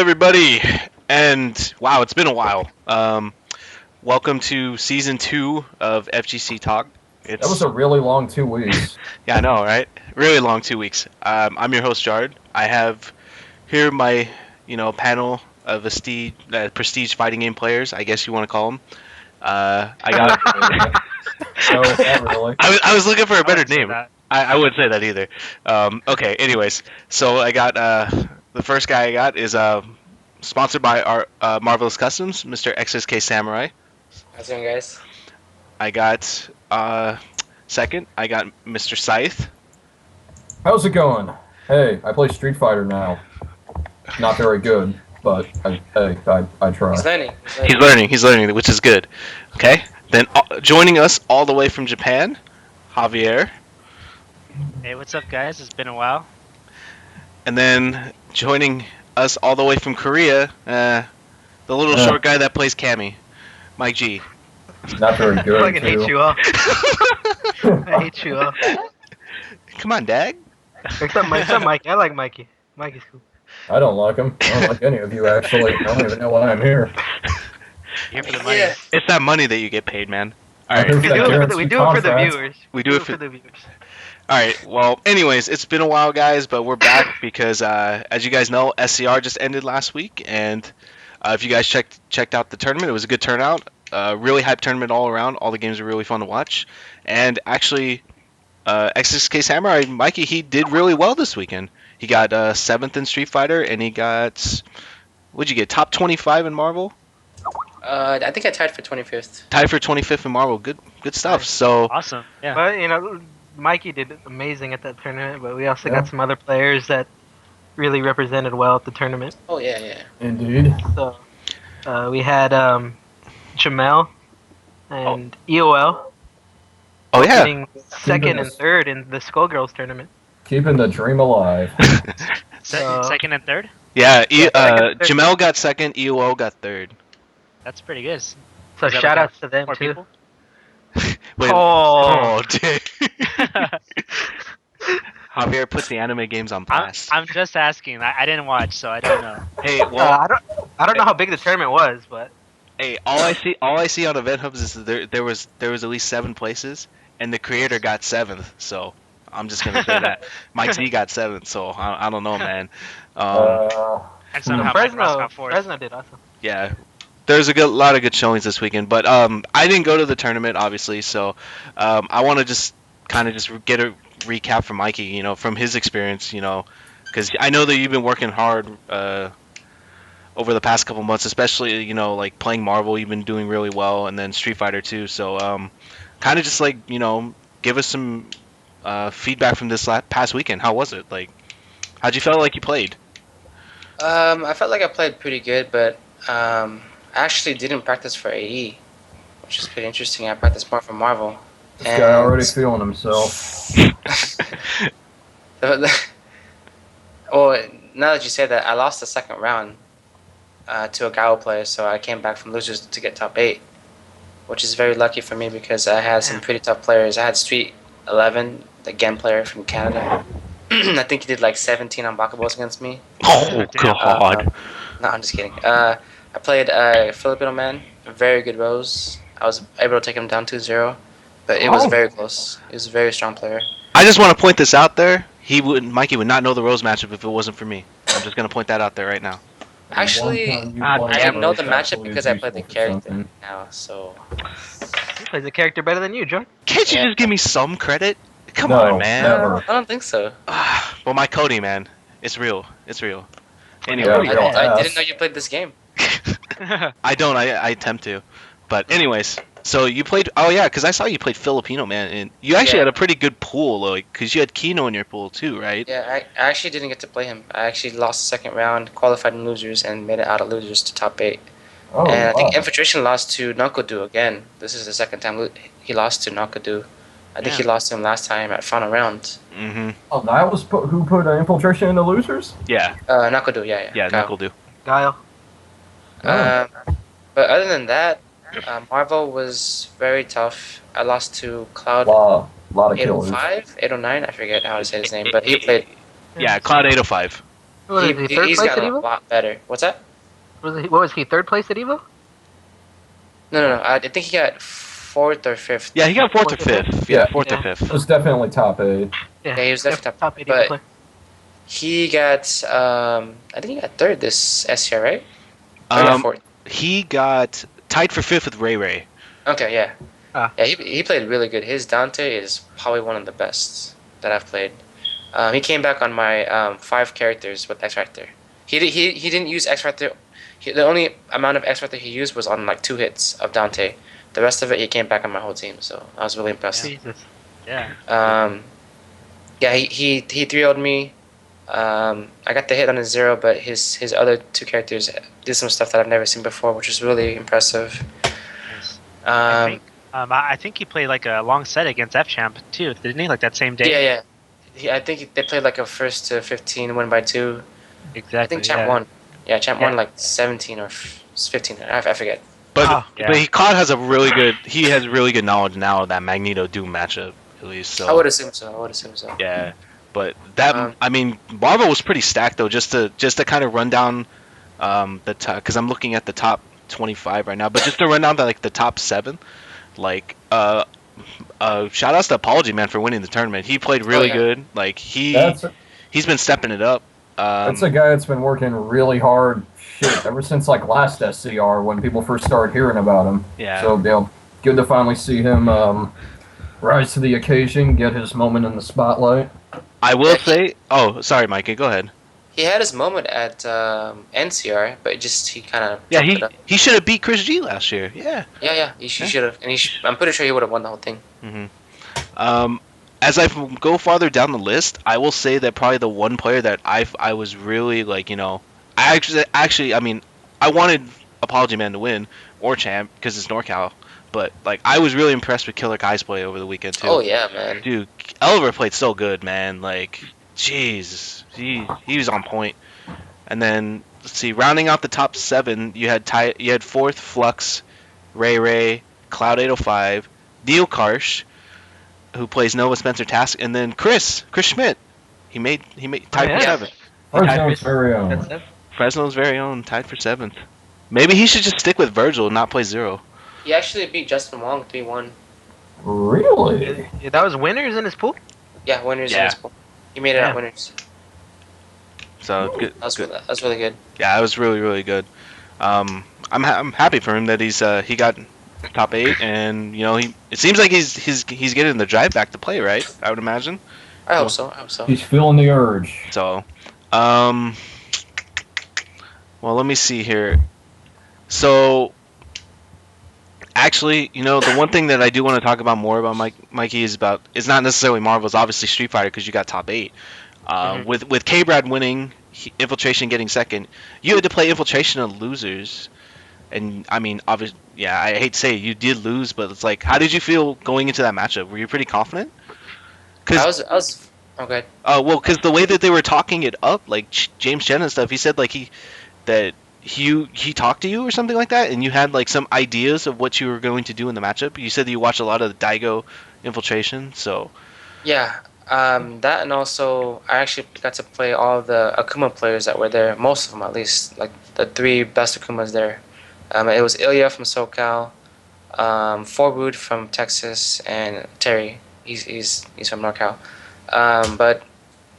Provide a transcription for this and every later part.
everybody, and wow, it's been a while. Welcome to season 2 of FGC Talk. That was a really long 2 weeks. Yeah, I know, right? Really long 2 weeks. I'm your host, Jared. I have here my, panel of prestige fighting game players. I guess you want to call them. I got. No, not really. I was looking for a better wouldn't say name. that. I wouldn't say that either. Okay. Anyways, so I got the first guy I got is sponsored by our Marvelous Customs, Mr. Xsk Samurai. How's it going, guys? I got second. I got Mr. Scythe. How's it going? Hey, I play Street Fighter now. Not very good, but I try. He's learning. He's learning, which is good. Okay. Then joining us all the way from Japan, Javier. Hey, what's up, guys? It's been a while. And then joining us all the way from Korea, the little short guy that plays Cammy, Mike G. Not very I good, fucking hate too. you all. I hate you all. Come on, Dag. Except Mikey. I like Mikey. Mikey's cool. I don't like him. I don't like any of you, actually. I don't even know why I'm here. Here for the money. Yeah. It's that money that you get paid, man. All I right. heard We that do it for the, guaranteed we do it for the contract. viewers. We do it for the viewers. All right. Well, anyways, it's been a while, guys, but we're back because, as you guys know, SCR just ended last week, and if you guys checked out the tournament, it was a good turnout. Really hyped tournament all around. All the games were really fun to watch, and actually, Xsk Samurai, Mikey, he did really well this weekend. He got 7th in Street Fighter, and he got what'd you get? Top 25 in Marvel. I think I tied for 25th. Tied for 25th in Marvel. Good stuff. So Awesome. Yeah. But Mikey did amazing at that tournament. But we also got some other players that really represented well at the tournament. Oh, yeah. Indeed. So we had Jamel and EOL oh yeah. getting second and third in the Skullgirls tournament. Keeping the dream alive. Second and third? Yeah, second and third. Jamel got second, EOO got third. That's pretty good. So Is that shout like outs to them Four too. people? Wait, Oh. dang. Javier puts the anime games on blast. I'm just asking. I didn't watch, so I don't know. Hey, well, I don't know how big the tournament was, but hey, all I see on Event Hubs is there was at least 7 places, and the creator got 7th. So I'm just gonna say that Mike Z got 7th. So I don't know, man. And somehow Mike Ross got fourth. Fresno did awesome. Yeah, there's a lot of good showings this weekend, but I didn't go to the tournament, obviously, so I want to just kind of just get a recap from Mikey, from his experience, because I know that you've been working hard over the past couple months, especially, like playing Marvel, you've been doing really well, and then Street Fighter too, so kind of just like, give us some feedback from this past weekend. How was it? Like, how'd you feel like you played? I felt like I played pretty good, but I actually didn't practice for AE, which is pretty interesting. I practiced more for Marvel. This guy already feeling himself. Well, now that you say that, I lost the second round to a Gao player, so I came back from losers to get top 8, which is very lucky for me because I had some pretty tough players. I had Street 11, the Gen player from Canada. I think he did like 17 unblockables against me. Oh, God. No, I'm just kidding. I played Filipino man, very good Rose. I was able to take him down 2-0, but it was very close. He was a very strong player. I just want to point this out there. Mikey would not know the Rose matchup if it wasn't for me. I'm just going to point that out there right now. Actually, I know the matchup because I play the character now, so... He plays the character better than you, John. Can't you just give me some credit? Come No, on, man. never. I don't think so. Well, my Cody, man. It's real. Anyway, Yeah. I didn't know you played this game. I don't. I attempt to. But anyways, so you played... Oh, yeah, because I saw you played Filipino, man. And you actually had a pretty good pool, like, because you had Kino in your pool, too, right? Yeah, I actually didn't get to play him. I actually lost the second round, qualified in losers, and made it out of losers to top 8. Oh, And I think wow. Infiltration lost to Nokodu again. This is the second time he lost to Nokodu. I think he lost to him last time at final round. Mm-hmm. Oh, that was who put Infiltration in the losers? Yeah. Nokodu, yeah. Yeah, Knuckle do. Guile. But other than that, Marvel was very tough. I lost to Cloud Lot of killers. 805, 809, I forget how to say his name, but he played. Yeah, Cloud 805. What is he? Third He's place at gotten a Evo? lot better. What's that? What was he? Third place at Evo? No. I think he got fourth or fifth. Yeah, he got fourth or Fourth or fifth. Yeah, fourth or It fifth. was definitely top 8. Yeah, Yeah, he was definitely top. 8 Evo But player. he got I think he got third this SCR, right? Or he got fourth. He got tied for fifth with Ray Ray. Okay, yeah. Ah. Yeah, he played really good. His Dante is probably one of the best that I've played. He came back on my 5 characters with X Factor. He didn't use X Factor. The only amount of X Factor he used was on like 2 hits of Dante. The rest of it, he came back on my whole team. So I was really impressed. Jesus. Yeah. Yeah, he 3-0'd me. I got the hit on his 0, but his other 2 characters did some stuff that I've never seen before, which was really impressive. Nice. I think he played like a long set against F Champ too, didn't he? Like that same day. Yeah. I think they played like a 1st to 15 win by 2. Exactly. I think Champ won. Yeah, Champ won like 17 or 15. I forget. But yeah. but he has really good knowledge now of that Magneto Doom matchup at least. So I would assume so. yeah, but that I mean Marvel was pretty stacked though. Just to kind of run down the top, because I'm looking at the top 25 right now. But just to run down the top 7, like shout outs to Apology Man for winning the tournament. He played really good. Like he's been stepping it up. That's a guy that's been working really hard. Shit, ever since like last SCR when people first started hearing about him. Yeah. So good to finally see him rise to the occasion, get his moment in the spotlight. I will say. Oh, sorry, Mikey. Go ahead. He had his moment at NCR, but he kind of he should have beat Chris G last year. Yeah. Yeah. He should have, and I'm pretty sure he would have won the whole thing. Mm-hmm. As I go farther down the list, I will say that probably the one player that I was really I wanted Apology Man to win or Champ because it's NorCal, but I was really impressed with Killer Kai's play over the weekend too. Oh yeah, man. Dude, Oliver played so good, man. Jeez, he was on point. And then let's see, rounding out the top 7, you had 4th Flux, Ray, Cloud 805, Neil Karsh, who plays Nova Spencer Task, and then Chris Schmidt. He made tied for 7th. Fresno's very own. Fresno's very own, tied for 7th. Maybe he should just stick with Virgil and not play 0. He actually beat Justin Wong 3-1. Really? Yeah, that was winners in his pool? Yeah, winners in his pool. He made it out winners. So good. That was really good. Yeah, it was really, really good. I'm happy for him that he got top 8, and it seems like he's getting the drive back to play, right? I would imagine. I hope so. He's feeling the urge. So, well, let me see here. So, actually, the one thing that I do want to talk about more about Mikey is not necessarily Marvel's, obviously Street Fighter, because you got top 8. With K-Brad winning, Infiltration getting 2nd, you had to play Infiltration of losers. And I mean, obviously, yeah, I hate to say it, you did lose, but it's how did you feel going into that matchup? Were you pretty confident? I was. Okay. Well, because the way that they were talking it up, James Chen and stuff, he said he talked to you or something like that, and you had some ideas of what you were going to do in the matchup. You said that you watched a lot of the Daigo Infiltration, so. Yeah. That, and also I actually got to play all of the Akuma players that were there, most of them at least, the 3 best Akumas there. It was Ilya from SoCal, Forwood from Texas, and Terry. He's from NorCal. But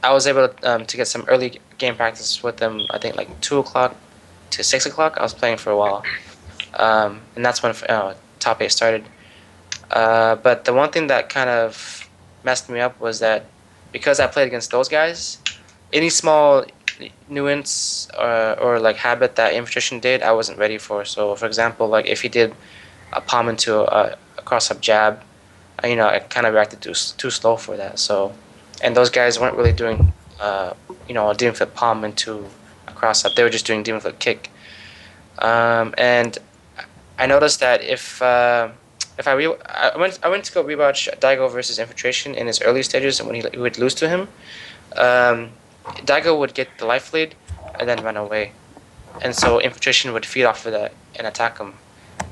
I was able to get some early game practice with them. I think 2 o'clock to 6 o'clock. I was playing for a while, and that's when top 8 started. But the one thing that kind of messed me up was that because I played against those guys, any small nuance or habit that Infiltration did, I wasn't ready for. So, for example, if he did a palm into a cross-up jab, I kind of reacted too slow for that. So, and those guys weren't really doing a demon flip palm into a cross-up. They were just doing demon flip kick. And I noticed that if I went to go rewatch Daigo versus Infiltration in his early stages, and when he would lose to him, Daigo would get the life lead and then run away, and so Infiltration would feed off of that and attack him.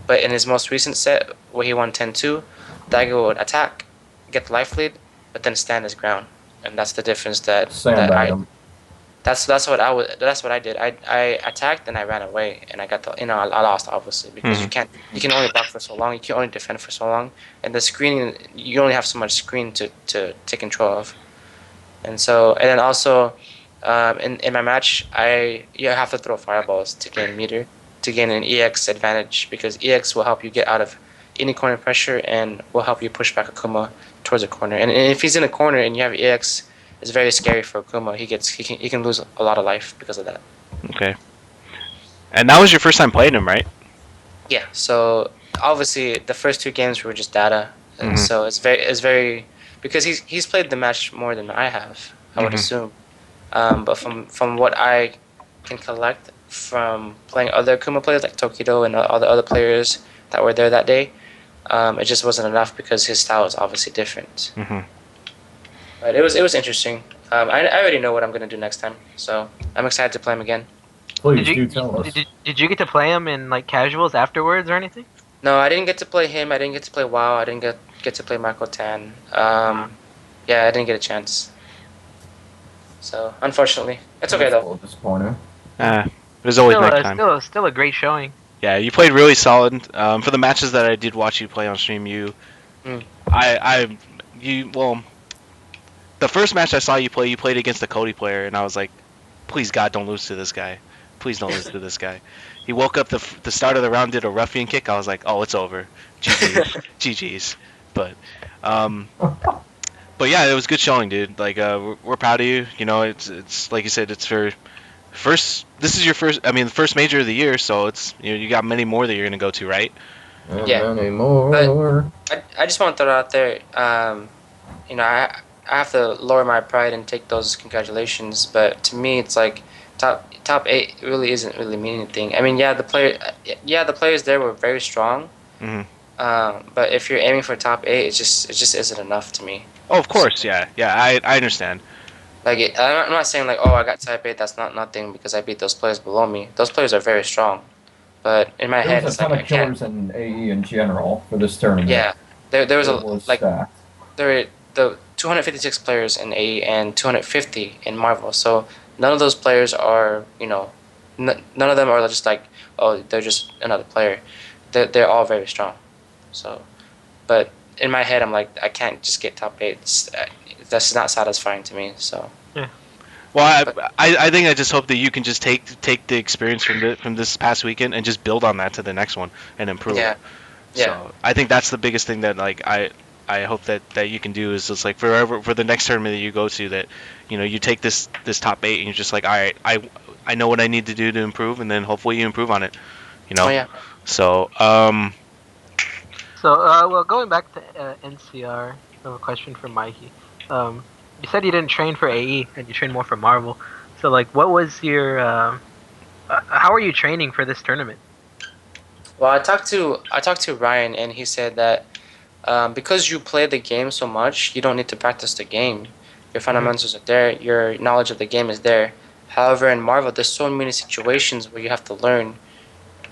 But in his most recent set, where he won 10-2, Daigo would attack, get the life lead, but then stand his ground, and that's the difference that Sandbag him. That's what I did. I attacked and I ran away and I got the I lost obviously because you can only block for so long, you can only defend for so long, and the screen you only have so much screen to take control of, and then also in my match you have to throw fireballs to gain meter, to gain an EX advantage, because EX will help you get out of any corner pressure and will help you push back Akuma towards a corner, and if he's in a corner and you have EX, it's very scary for Akuma. He can lose a lot of life because of that. Okay. And that was your first time playing him, right? Yeah. So obviously the first 2 games were just data, and so it's very because he's played the match more than I have, I would assume. But from what I can collect from playing other Akuma players like Tokido and all the other players that were there that day, it just wasn't enough because his style is obviously different. But it was interesting. I already know what I'm gonna do next time, so I'm excited to play him again. Please do tell us. Did you get to play him in like casuals afterwards or anything? No, I didn't get to play him. I didn't get to play WoW. I didn't get to play Michael Tan. Yeah, I didn't get a chance. So unfortunately, it's okay That's a though. little disappointing. There's always next time. Still a great showing. Yeah, you played really solid. For the matches that I did watch you play on stream, the first match I saw you played against a Cody player, and I was like, please God, don't lose to this guy. Please don't lose to this guy. He woke up the start of the round, did a ruffian kick. I was like, oh, it's over. GG's. GG's. But yeah, it was good showing, dude. Like, we're proud of you. You know, it's like you said, it's for first. This is your first. I mean, the first major of the year, so it's you got many more that you're gonna go to, right? Yeah. Many more. I just want to throw it out there. I have to lower my pride and take those congratulations, but to me, it's like top 8 really isn't really meaning anything. I mean, the players there were very strong. But if you're aiming for top 8, it just isn't enough to me. Oh, of course, yeah. I understand. Like, I'm not saying like, oh, I got type 8, that's not nothing because I beat those players below me. Those players are very strong, but in my head, There's it's a ton like of I can't. killers in AE in general for this tournament. Yeah, there was Stacked. there were the 256 players in AE and 250 in Marvel. So none of those players are none of them are just like, oh, they're just another player. They're all very strong. So, but in my head, I'm like, I can't just get top 8. That's not satisfying to me. So. Yeah. Well, I think I just hope that you can just take the experience from this past weekend and just build on that to the next one and improve. Yeah. So I think that's the biggest thing that like I hope that you can do is just like for the next tournament that you go to, that you take this top 8 and you're just like, all right, I know what I need to do to improve, and then hopefully you improve on it. Oh yeah. So well, going back to NCR, I have a question for Mikey. You said you didn't train for AE and you trained more for Marvel. So, like, what was your? How are you training for this tournament? Well, I talked to Ryan, and he said that because you play the game so much, you don't need to practice the game. Your fundamentals are there. Your knowledge of the game is there. However, in Marvel, there's so many situations where you have to learn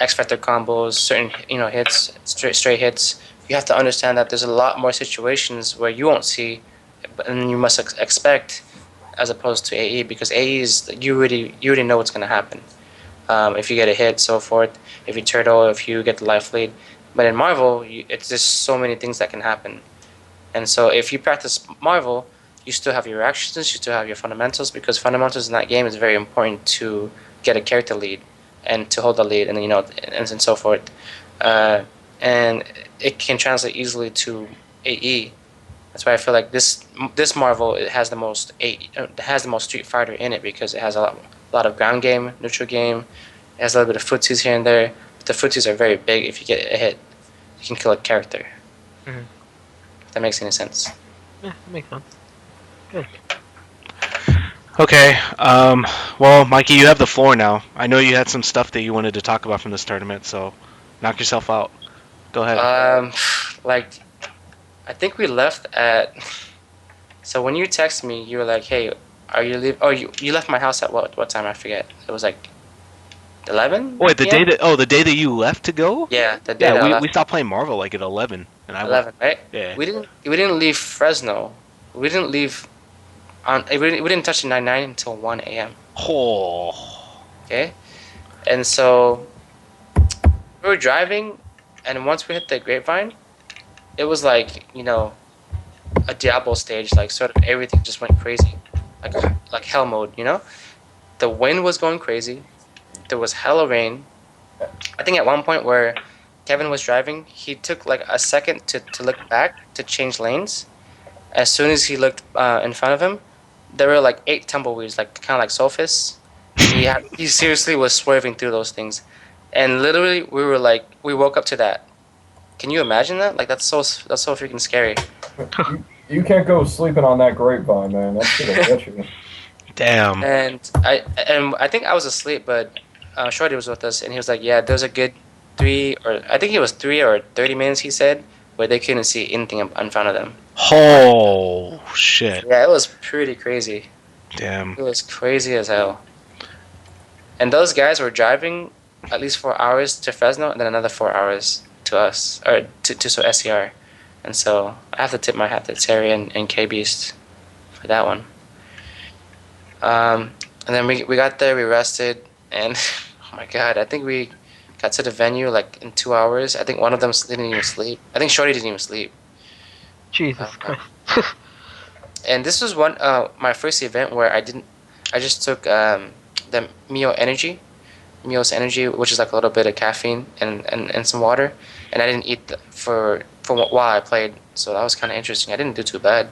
X Factor combos, certain hits, straight hits. You have to understand that there's a lot more situations where you won't see, and you must expect, as opposed to AE, because AE is you already know what's gonna happen. If you get a hit, so forth. If you turtle, if you get the life lead. But in Marvel, it's just so many things that can happen. And so if you practice Marvel, you still have your reactions, you still have your fundamentals, because fundamentals in that game is very important to get a character lead and to hold the lead, and and so forth. And it can translate easily to AE. That's why I feel like this Marvel, it has the most Street Fighter in it, because it has a lot of ground game, neutral game. It has a little bit of footsies here and there. But the footsies are very big. If you get a hit, you can kill a character. If that makes any sense. Yeah, that makes sense. Good. okay. Well, Mikey, you have the floor now. I know you had some stuff that you wanted to talk about from this tournament, so knock yourself out. Go ahead. I think we left at. So when you texted me, you were like, "Hey, are you leaving?" Oh, you left my house at what time? I forget. It was like 11. Wait, the day that you left to go? Yeah, the day that I left. we stopped playing Marvel like at 11, and 11, right? Yeah. We didn't leave Fresno. We didn't leave. We didn't touch the 99 until 1 a.m. Oh. Okay, and so we were driving, and once we hit the grapevine, it was like a Diablo stage. Like sort of everything just went crazy, like hell mode. The wind was going crazy. There was hella rain. I think at one point where Kevin was driving, he took like a second to look back to change lanes. As soon as he looked in front of him, there were like 8 tumbleweeds, like kind of like sophists. He seriously was swerving through those things, and literally we woke up to that. Can you imagine that? Like that's so freaking scary. You can't go sleeping on that grapevine, man. That's gonna get you. Damn. And I think I was asleep, but Shorty was with us, and he was like, "Yeah, there's a good 3 or 30 minutes," he said, where they couldn't see anything in front of them. Oh shit. Yeah, it was pretty crazy. Damn. It was crazy as hell. And those guys were driving at least 4 hours to Fresno, and then another 4 hours to us, or to SCR. And so I have to tip my hat to Terry and K Beast for that one. And then we got there, we rested, and oh my god, I think we got to the venue like in 2 hours. I think one of them didn't even sleep. I think Shorty didn't even sleep. Jesus Christ. And this was my first event where I just took the Mio's energy, which is like a little bit of caffeine and some water, and I didn't eat for while I played, so that was kind of interesting. I didn't do too bad,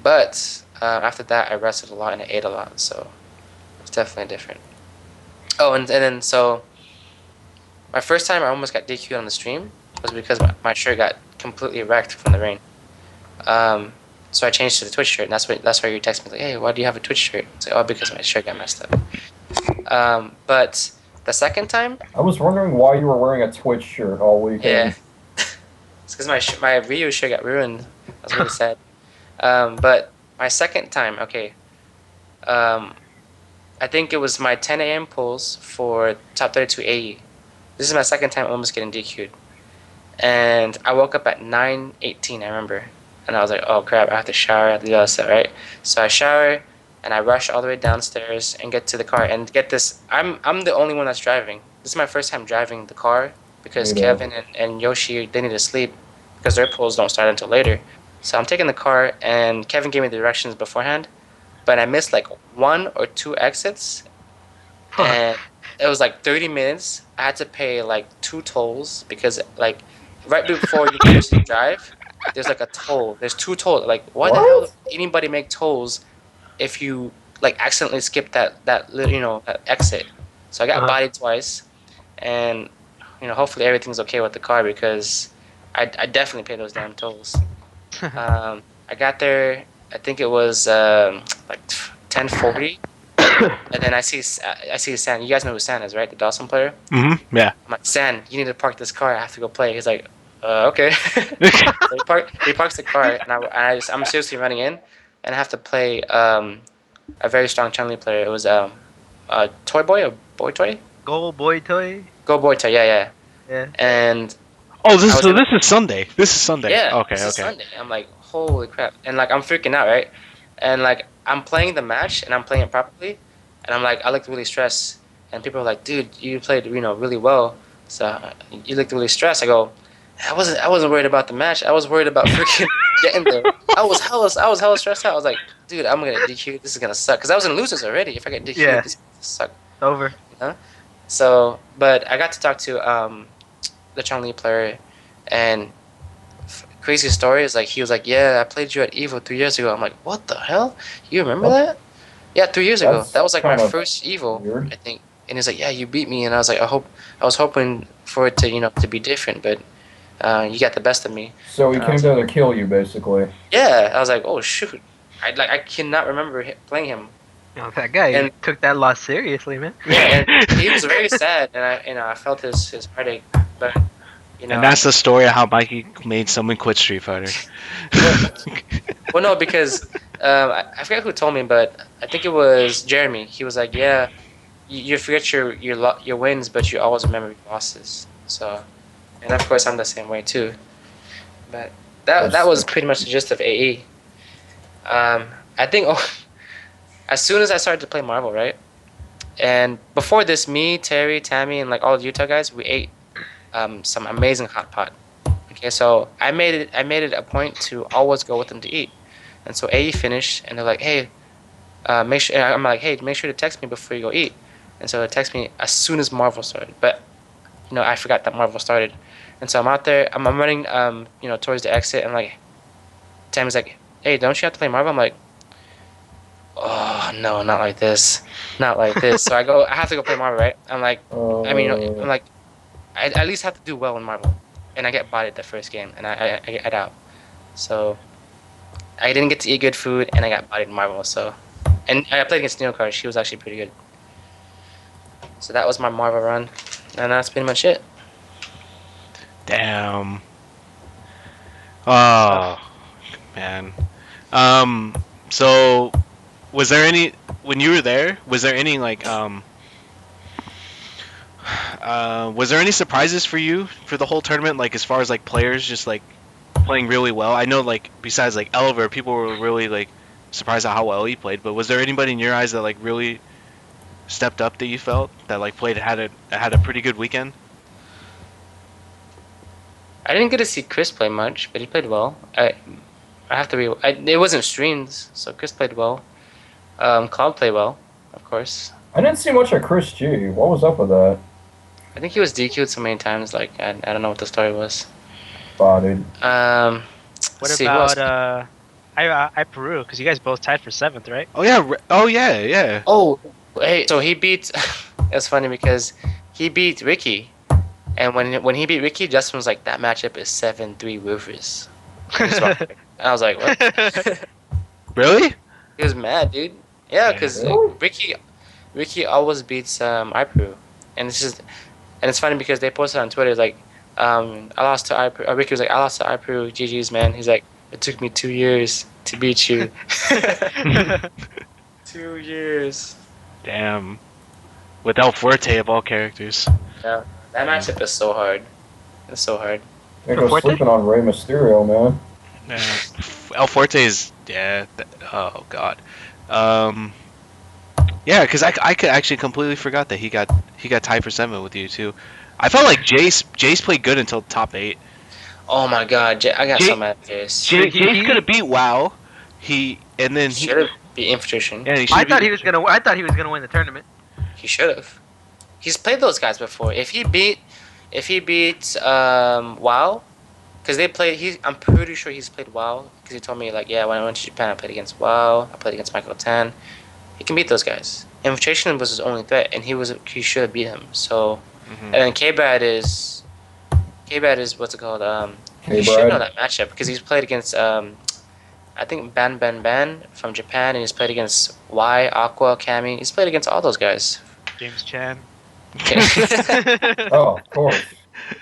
but after that I rested a lot and I ate a lot, so it's definitely different. Oh, and then so my first time I almost got DQ'd on the stream was because my shirt got completely wrecked from the rain. So I changed to the Twitch shirt, and that's why you text me like, "Hey, why do you have a Twitch shirt?" It's like, "Oh, because my shirt got messed up." But the second time, I was wondering why you were wearing a Twitch shirt all weekend. yeah, it's because my Ryu shirt got ruined. I was really sad. But my second time, okay. I think it was my 10 a.m. pulls for top 32 AE. This is my second time almost getting DQ'd, and I woke up at 9:18. I remember. And I was like, oh crap, I have to shower, I have to do all that stuff, right? So I shower, and I rush all the way downstairs and get to the car. And get this, I'm the only one that's driving. This is my first time driving the car because Kevin and Yoshi, they need to sleep because their pulls don't start until later. So I'm taking the car, and Kevin gave me the directions beforehand, but I missed like 1 or 2 exits, and it was like 30 minutes. I had to pay like 2 tolls because like right before you can actually drive, there's like a toll. There's 2 tolls. Like, why the hell does anybody make tolls if you like accidentally skip that that exit? So I got bodied twice, and hopefully everything's okay with the car because I definitely paid those damn tolls. I got there. I think it was like 10:40, and then I see San. You guys know who San is, right? The Dawson player. Mm-hmm. Yeah. I'm like, San, you need to park this car. I have to go play. He's like, okay. So he parks the car, and I'm seriously running in, and I have to play a very strong Chun-Li player. It was Toy Boy or Boy Toy? Go boy toy. Go Boy Toy, yeah. Yeah. And Oh, this is Sunday. This is Sunday. yeah, Okay. this is Sunday. I'm like, holy crap, and like I'm freaking out, right? And like I'm playing the match, and I'm playing it properly, and I'm like, I looked really stressed, and people are like, dude, you played really well, so you looked really stressed. I go, I wasn't worried about the match. I was worried about freaking getting there. I was hella stressed out. I was like, dude, I'm gonna get DQ. This is gonna suck because I was in losers already. If I get DQ, Yeah. this is gonna suck. Over. So, but I got to talk to the Chun-Li player, and crazy story is like he was like, yeah, I played you at Evo 3 years ago. I'm like, what the hell? You remember that? Yeah, 3 years ago. That's That was like my kinda first Evo, weird. I think. And he's like, yeah, you beat me, and I was like, I was hoping for it to to be different, but you got the best of me. So he came there to kill you, basically. Yeah, I was like, oh shoot, I cannot remember playing him. That guy And- took that loss seriously, man. Yeah, and he was very sad, and I felt his heartache, but And that's the story of how Mikey made someone quit Street Fighter. well, no, because I forget who told me, but I think it was Jeremy. He was like, yeah, you forget your wins, but you always remember your losses. So, and of course I'm the same way too. But that was pretty much the gist of AE. I think as soon as I started to play Marvel, right? And before this, me, Terry, Tammy, and like all the Utah guys, we ate some amazing hot pot. Okay, so I made it a point to always go with them to eat. And so AE finished, and they're like, "Hey, make sure." And I'm like, "Hey, make sure to text me before you go eat." And so they text me as soon as Marvel started. But I forgot that Marvel started, and so I'm out there. I'm running, towards the exit, and like, Tammy's like, "Hey, don't you have to play Marvel?" I'm like, "Oh no, not like this, not like this." So I have to go play Marvel, right? I'm like, I'm like, I at least have to do well in Marvel, and I get bodied the first game, and I get out. So I didn't get to eat good food, and I got bodied in Marvel. So, and I played against Neo Card. She was actually pretty good. So that was my Marvel run, and that's pretty much it. Damn. Oh man. So was there any when you were there? Was there any was there any surprises for you for the whole tournament? Like as far as like players just like playing really well. I know like besides like Elver, people were really like surprised at how well he played. But was there anybody in your eyes that like really stepped up that you felt that like played had a pretty good weekend? I didn't get to see Chris play much, but he played well. I have to be. It wasn't streams, so Chris played well. Cloud played well, of course. I didn't see much of Chris G. What was up with that? I think he was DQ'd so many times. Like I don't know what the story was. Dude. What See, about I Peru? Because you guys both tied for 7th, right? Oh yeah, oh yeah, yeah. Oh, hey, so he beat. It's funny because he beat Ricky, and when he beat Ricky, Justin was like, "That matchup is 7-3 Woofers." And I was like, "What?" Really? He was mad, dude. Yeah, because Really? Ricky always beats iPro, and it's funny because they posted on Twitter like, I lost to iPro. Ricky was like, "I lost to iPro. GG's, man." He's like, "It took me 2 years to beat you." 2 years. Damn. With El Fuerte of all characters. Yeah, that matchup is so hard. It's so hard. They go sleeping on Rey Mysterio, man. Yeah. El Fuerte is oh god. Yeah, because I could actually completely forgot that he got tied for 7 with you too. I felt like Jace played good until top 8. Oh my god, I got so mad at Jace. Jace could have beat WoW. He Should have beat Infiltration. Yeah, I thought he was gonna win the tournament. He should have. He's played those guys before. If he beat WoW, because they played. I'm pretty sure he's played WoW because he told me like, yeah, when I went to Japan, I played against WoW. I played against Michael Tan. He can beat those guys. Infiltration was his only threat, and he should have beat him. So, and then K-Brad is what's it called? He should know that matchup because he's played against I think Ban from Japan, and he's played against Y, Aqua, Kami. He's played against all those guys. James Chan. Oh, of course.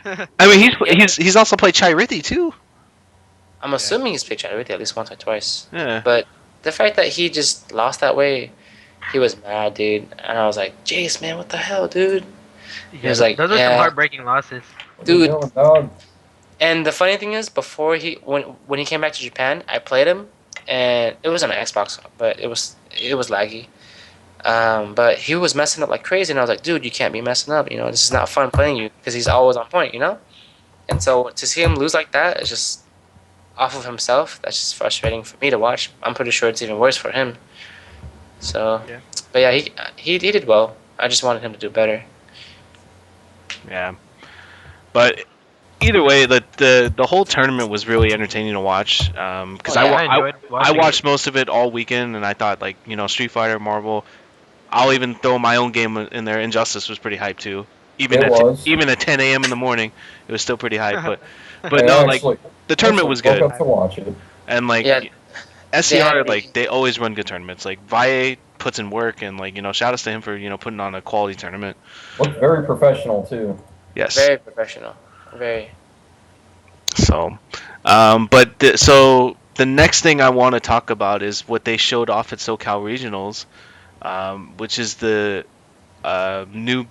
I mean, he's also played Chirithi too. I'm assuming he's played Chariot at least once or twice. Yeah. But the fact that he just lost that way, he was mad, dude. And I was like, Jace, man, what the hell, dude? He was like, those are some heartbreaking losses. Dude. What are you doing, dog? And the funny thing is, before when he came back to Japan, I played him, and it was on an Xbox, but it was laggy. But he was messing up like crazy, and I was like, dude, you can't be messing up. This is not fun playing you because he's always on point, And so to see him lose like that is just off of himself. That's just frustrating for me to watch. I'm pretty sure it's even worse for him. So, yeah. But yeah, he did well. I just wanted him to do better. Yeah. But either way, the whole tournament was really entertaining to watch. Because I watched most of it all weekend, and I thought Street Fighter, Marvel. I'll even throw my own game in there. Injustice was pretty hype too. Even at 10 a.m. in the morning, it was still pretty hype. But no, the tournament was good. Woke up to watch it. And SCR, they always run good tournaments. Like Valle puts in work, and shout outs to him for putting on a quality tournament. Looked very professional too. Yes. Very professional. Very. So, so the next thing I want to talk about is what they showed off at SoCal Regionals, which is the new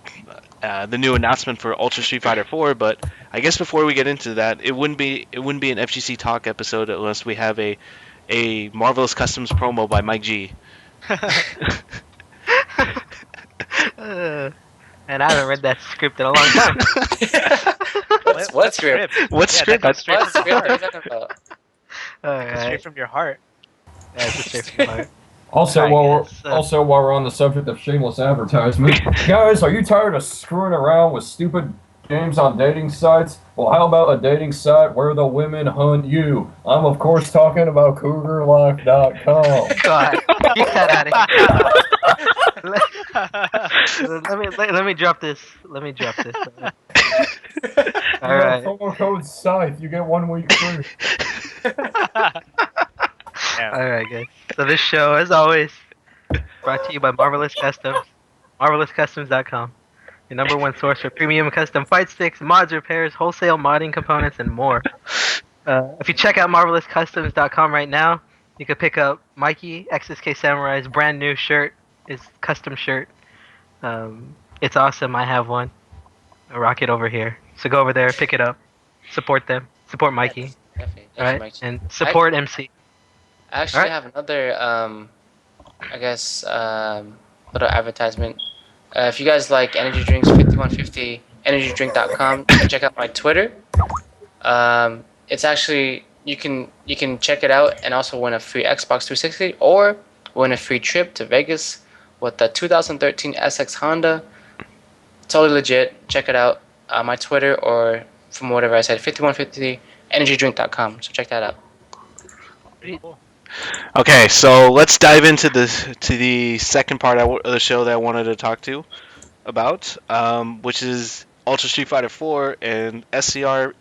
announcement for Ultra Street Fighter 4. But I guess before we get into that, it wouldn't be an FGC Talk episode unless we have a Marvelous Customs promo by Mike G. And I haven't read that script in a long time. What script? What Yeah, script? that goes straight What from script your are you heart. talking about? Alright. Straight from your heart. Yeah, it's straight from the heart. Also, Alright, guys, while we're on the subject of shameless advertisement, guys, are you tired of screwing around with stupid games on dating sites? Well, how about a dating site where the women hunt you? I'm of course talking about CougarLife.com. God, get that out of here. Let me drop this. Let me drop this. All right. Promo code Scythe, you get 1 week free. Yeah. All right, guys. So this show, as always, brought to you by Marvelous Customs, marvelouscustoms.com, your number one source for premium custom fight sticks, mods, repairs, wholesale modding components, and more. If you check out marvelouscustoms.com right now, you can pick up Mikey Xsk Samurai's brand new shirt, his custom shirt. It's awesome. I have one. I rock it over here. So go over there, pick it up, support them, support Mikey, Definitely. all Thank you, right, Mike. and support MC. I actually Alright. have another, I guess, little advertisement. If you guys like energy drinks, 5150 energydrink.com. You can check out my Twitter. It's actually you can check it out and also win a free Xbox 360 or win a free trip to Vegas with the 2013 SX Honda. Totally legit. Check it out. My Twitter or from whatever I said, 5150 energydrink.com. So check that out. Okay, so let's dive into the second part of the show that I wanted to talk to about, which is Ultra Street Fighter 4 and SCR.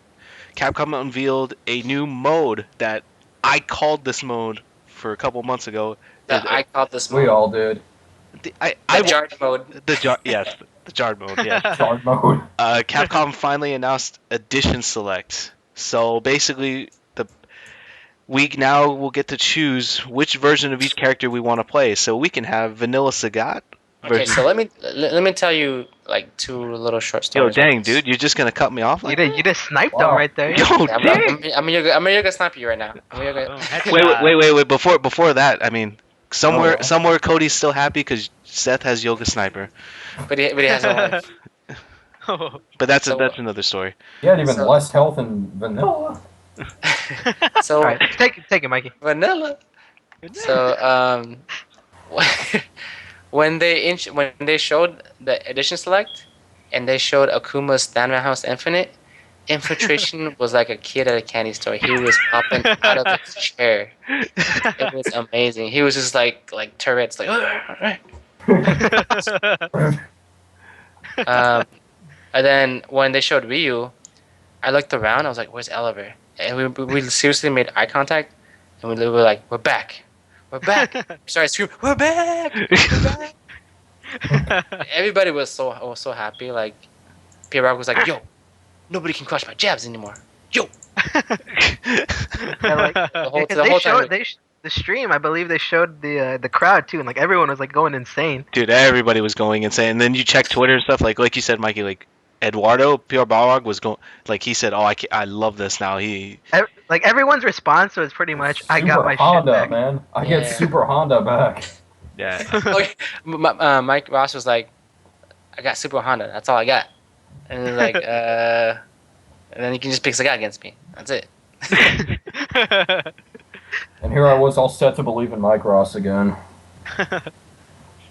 Capcom unveiled a new mode that I called this mode for a couple months ago. I called this We mode all did. the jarred mode. Yes, the jarred mode. Yeah. Hard mode. Capcom finally announced Edition Select. So basically, we now will get to choose which version of each character we want to play. So we can have Vanilla Sagat. Okay, so let me tell you like two little short Yo, stories. dang, dude, you're just gonna cut me off like You just sniped Wow. him right there. Yo, Yeah, dang. I'm gonna snipe you right now. Wait. Before that, I mean, somewhere Oh. somewhere Cody's still happy because Seth has Yoga Sniper. But he has no life. But that's So- that's another story. He had even So- less health than Vanilla. So All right, take it, Mikey. vanilla. So when they showed the edition select and they showed Akuma's Stanman House Infinite, Infiltration was like a kid at a candy store. He was popping out of his chair. It was amazing. He was just like Tourette's, like. And then when they showed Ryu, I looked around. I was like, "Where's Oliver?" And we seriously made eye contact, and we were like, "We're back, we're back!" Started screaming, "We're back, we're back!" Everybody was so happy. Like, P-Rock was like, "Yo, nobody can crush my jabs anymore." Yo. Yeah, like, The whole time. The stream. I believe they showed the crowd too, and like everyone was like going insane. Dude, everybody was going insane. And then you check Twitter and stuff, like you said, Mikey, like Eduardo PR Balrog was going, like he said, "Oh, I love this now." Like everyone's response was pretty much, "I got my Honda, shit back." man. I get Super Honda back. Yeah. Okay, Mike Ross was like, "I got Super Honda. That's all I got." And he was like, and then you can just pick Sagat against me. That's it. And here I was all set to believe in Mike Ross again.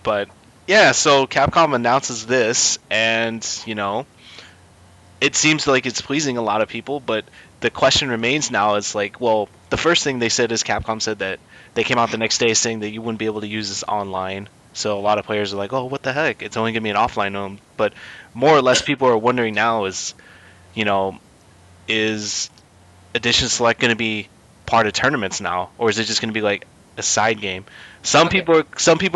But yeah, so Capcom announces this, and it seems like it's pleasing a lot of people. But the question remains now: is like, well, the first thing they said is Capcom said that they came out the next day saying that you wouldn't be able to use this online. So a lot of players are like, "Oh, what the heck? It's only gonna be an offline mode." But more or less, people are wondering now: is is Edition Select gonna be part of tournaments now, or is it just gonna be like a side game? Some people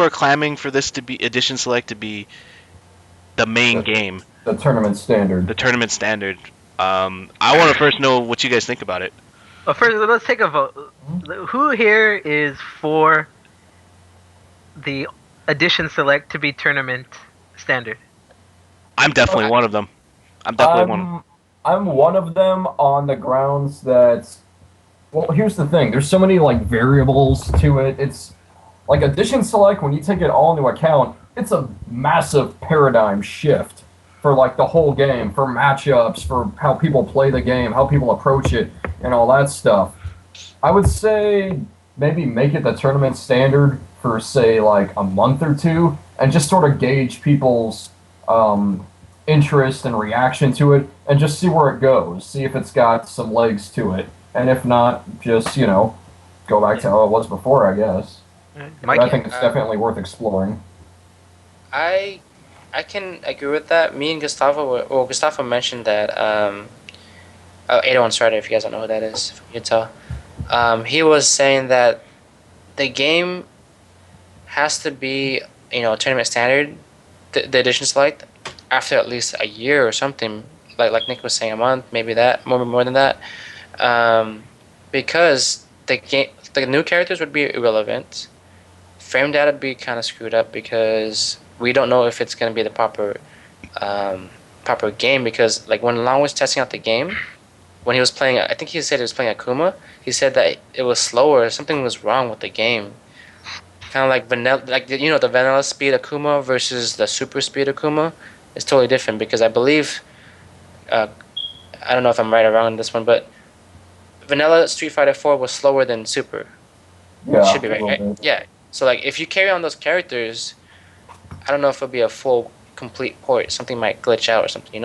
are clamoring for this to be Edition Select to be the main game, The tournament standard. the tournament standard. I want to first know what you guys think about it. Well, first, let's take a vote. Who here is for the Edition Select to be tournament standard? I'm definitely one of them. I'm definitely one. I'm one of them on the grounds that, well, here's the thing. There's so many like variables to it. like Edition Select, when you take it all into account, it's a massive paradigm shift for like the whole game, for matchups, for how people play the game, how people approach it, and all that stuff. I would say maybe make it the tournament standard for say like a month or two, and just sort of gauge people's interest and reaction to it, and just see where it goes. See if it's got some legs to it, and if not, just go back to how it was before, I guess. But I think it's definitely worth exploring. I can agree with that. Me and Gustavo mentioned that 801 Strider, if you guys don't know who that is from Utah. He was saying that the game has to be, tournament standard, the edition select, after at least a year or something. Like Nick was saying, a month, maybe that, more than that, because the new characters would be irrelevant. Frame data would be kind of screwed up because we don't know if it's going to be the proper game. Because like when Long was testing out the game, when he was playing, I think he said he was playing Akuma. He said that it was slower. Something was wrong with the game. Kind of like vanilla, like the vanilla speed Akuma versus the super speed Akuma is totally different. Because I believe, I don't know if I'm right or wrong on this one, but vanilla Street Fighter 4 was slower than super. Yeah, Should be right? Yeah. So like if you carry on those characters, I don't know if it'll be a full complete port. Something might glitch out or something,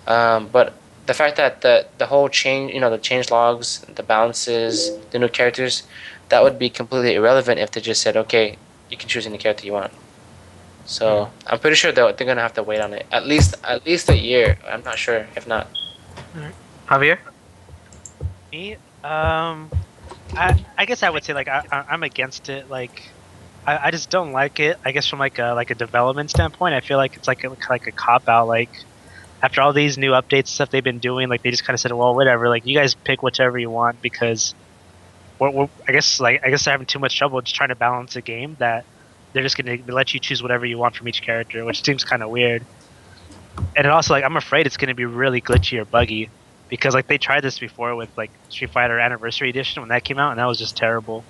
But the fact that the whole change, the change logs, the balances, the new characters, that would be completely irrelevant if they just said, okay, you can choose any character you want. So I'm pretty sure they're gonna have to wait on it at least a year. I'm not sure if not. Javier? Me, I guess I would say like I'm against it. Like I just don't like it. I guess from like a development standpoint, I feel like it's like a cop out. Like after all these new updates and stuff they've been doing, like they just kind of said, well, whatever. Like you guys pick whichever you want because I guess they're having too much trouble just trying to balance a game that they're just gonna let you choose whatever you want from each character, which seems kind of weird. And it also like I'm afraid it's gonna be really glitchy or buggy because like they tried this before with like Street Fighter Anniversary Edition when that came out and that was just terrible.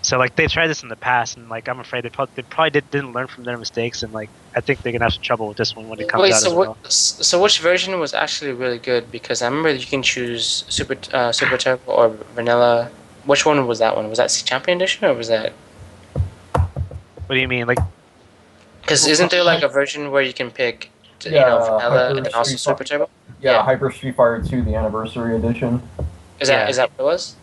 So like they tried this in the past, and like I'm afraid they probably didn't learn from their mistakes, and like I think they're gonna have some trouble with this one when it comes out. So which version was actually really good? Because I remember you can choose Super Turbo or Vanilla. Which one was that one? Was that Champion Edition or was that? What do you mean, like? Because isn't there like a version where you can pick, Vanilla and then also Super Turbo? Yeah, Hyper Street Fighter 2, the Anniversary Edition. Is that what it was?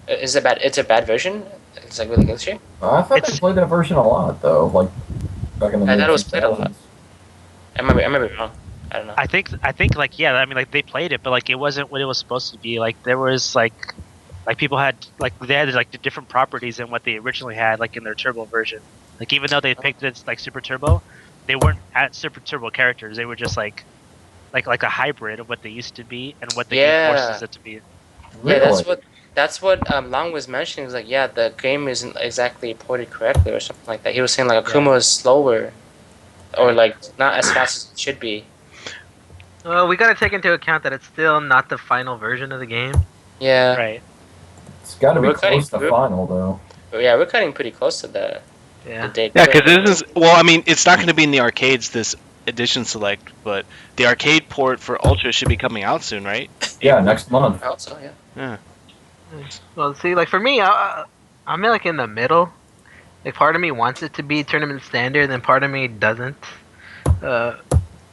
Is it bad? It's a bad version. It's like really glitchy. I thought they played that version a lot though, like back in the. I thought it was played a lot. I might be wrong. I don't know. I think like yeah. I mean like they played it, but like it wasn't what it was supposed to be. Like there was like people had they had like the different properties than what they originally had like in their turbo version. Like even though they picked it like Super Turbo, they weren't at Super Turbo characters. They were just like a hybrid of what they used to be and what the game forces it to be. Really? Yeah, that's what Long was mentioning. He was like, yeah, the game isn't exactly ported correctly or something like that. He was saying like Akuma is slower, or like not as fast as it should be. Well, we gotta take into account that it's still not the final version of the game. Yeah. Right. It's got to be close to final though. Yeah, we're cutting pretty close to the date. Yeah, because this is I mean, it's not going to be in the arcades this edition select, but the arcade port for Ultra should be coming out soon, right? Yeah, next month. Also, yeah. Yeah. Well, see, like for me, I'm like in the middle. Like part of me wants it to be tournament standard, and part of me doesn't. Why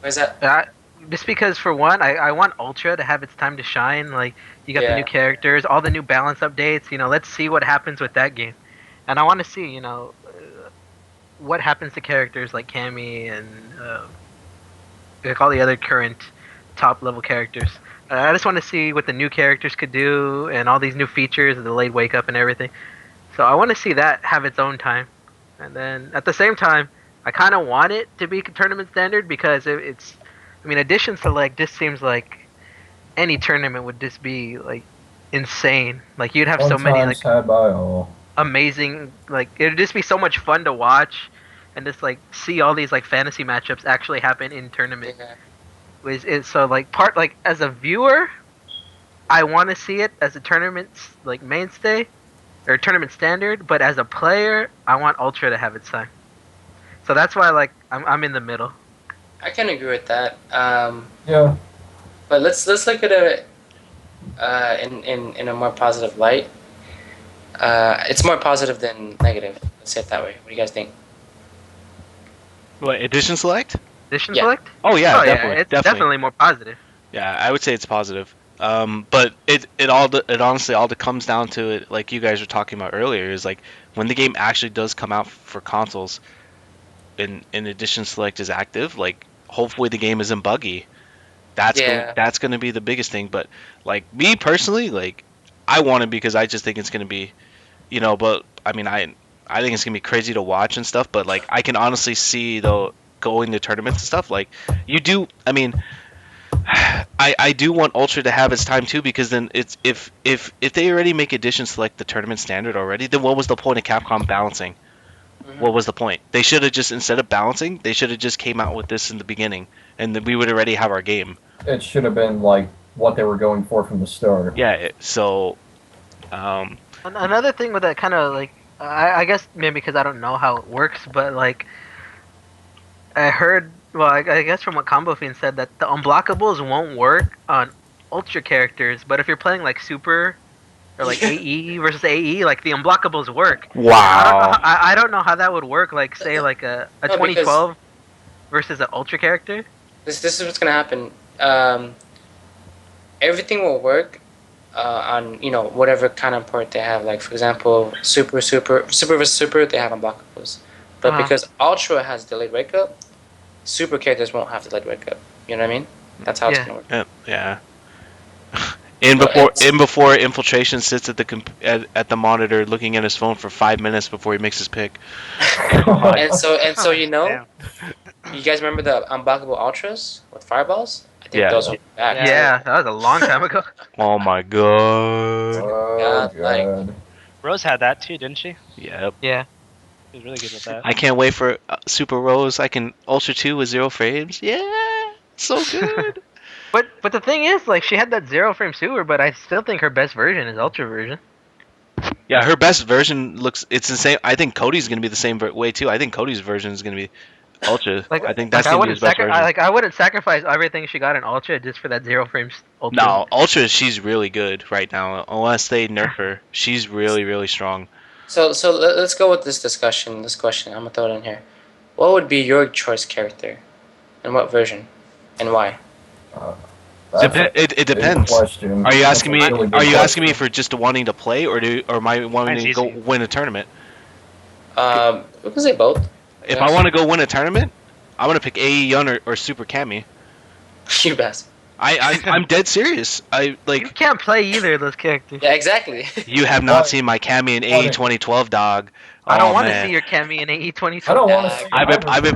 is that? Just because, for one, I want Ultra to have its time to shine. Like you got the new characters, all the new balance updates. Let's see what happens with that game, and I want to see, what happens to characters like Cammy and like all the other current top level characters. I just want to see what the new characters could do and all these new features, the delayed wake up and everything. So I want to see that have its own time. And then at the same time, I kind of want it to be tournament standard because it's, I mean, Edition Select just seems like any tournament would just be like insane. Like you'd have so many like had by all. amazing, like it'd just be so much fun to watch and just like see all these like fantasy matchups actually happen in tournament. So like part like as a viewer, I want to see it as a tournament's like mainstay, or tournament standard, but as a player, I want Ultra to have its time. So that's why like I'm in the middle. I can agree with that. Yeah. But let's look at it in a more positive light. It's more positive than negative. Let's say it that way. What do you guys think? What, edition select? Edition Yeah. select? Oh yeah, Oh yeah, definitely, it's definitely. definitely more positive. Yeah, I would say it's positive. But it honestly all comes down to it, like you guys were talking about earlier, is like when the game actually does come out for consoles, and edition select is active, like hopefully the game isn't buggy. Yeah. That's going to be the biggest thing. But like me personally, like I want it because I just think it's going to be, But I mean, I think it's going to be crazy to watch and stuff. But like I can honestly see though going to tournaments and stuff. Like you do. I mean, I do want Ultra to have its time too, because then it's if they already make edition select the tournament standard already, then what was the point of Capcom balancing? Mhm. What was the point? They should have just, instead of balancing, they should have just came out with this in the beginning, and then we would already have our game. It should have been like what they were going for from the start. Yeah. So, um, Another thing with that kind of like, I guess maybe because I don't know how it works, but like I heard, well, I guess from what Combo Fiend said that the unblockables won't work on Ultra characters, but if you're playing like Super or like AE versus AE, like the unblockables work. wow. I don't know how that would work. Like say like a No, because 2012 versus an Ultra character. this is what's gonna happen. Everything will work on whatever kind of port they have. Like for example, super versus super, they have unblockables. But Uh-huh. because Ultra has delayed wake up, super characters won't have delayed wake up. You know what I mean? That's how it's Yeah. gonna work. Yeah. In Well, before infiltration sits at the monitor looking at his phone for 5 minutes before he makes his pick. And so Damn. you guys remember the unblockable ultras with fireballs? I think Yeah. those are back. Yeah, that was a long time ago. Oh my god. Oh like- god. Rose had that too, didn't she? Yep. Yeah. She was really good with that. I can't wait for Super Rose. I can Ultra 2 with 0 frames. Yeah. So good. But the thing is, like, she had that 0 frame super, but I still think her best version is Ultra version. Yeah, her best version it's the same. I think Cody's gonna be the same way too. I think Cody's version is gonna be Ultra. Like, I think that's I gonna be wouldn't his best version. I wouldn't sacrifice everything she got in Ultra just for that 0 frame Ultra. No, Ultra, she's really good right now. Unless they nerf her, she's really, really strong. So let's go with this discussion. This question, I'm gonna throw it in here. What would be your choice character, and what version, and why? That's a It big depends. question. Are you That's asking a me? really big Are you asking me question. for just wanting to play, or am I wanting Mine's to go easy. win a tournament? We can say both. If I want to go win a tournament, I'm gonna pick AE Yun or Super Cammy. You best. I'm dead serious. You can't play either of those characters. Yeah, exactly. You have not seen my Cammy in AE 2012, dog. I don't Oh, want to man. see your Cammy in AE 2020. I don't want to Yeah, see.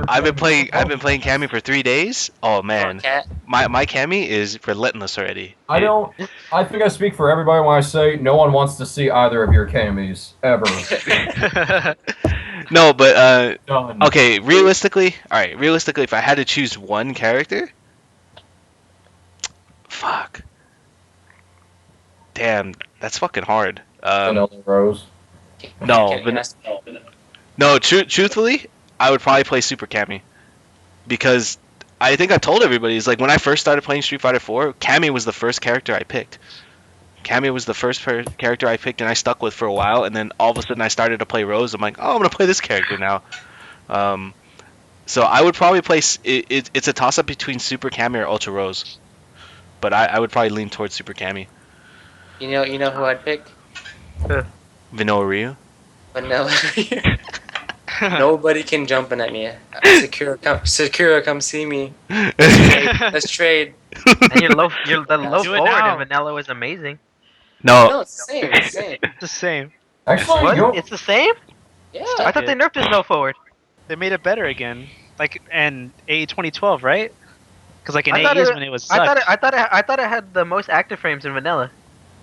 I've been playing Cammy for 3 days. Oh man, Cat. my Cammy is relentless already. I don't. I think I speak for everybody when I say no one wants to see either of your camis ever. No, but Done. okay. Realistically, all right. Realistically, if I had to choose one character, fuck. Damn, that's fucking hard. Vanilla Rose. No, Can I- No, truthfully, I would probably play Super Cammy, because I think I told everybody, it's like when I first started playing Street Fighter 4, Cammy was the first character I picked. Cammy was the first character I picked and I stuck with for a while, and then all of a sudden I started to play Rose. I'm like, oh, I'm gonna play this character now. So I would probably play. It's a toss up between Super Cammy or Ultra Rose, but I would probably lean towards Super Cammy. You know who I'd pick? Vanilla Ryu. Vanilla. Nobody can jumping at me. Sakura, come see me. Let's trade. And the low Do it forward now. in Vanilla was amazing. No, No, it's the same. It's the same. It's the same. Actually, What? you know, It's the same? Yeah. I thought they nerfed his low forward. They made it better again. Like in AE 2012, right? Because like in I thought AE's it- when it was I sucked. thought it had the most active frames in Vanilla.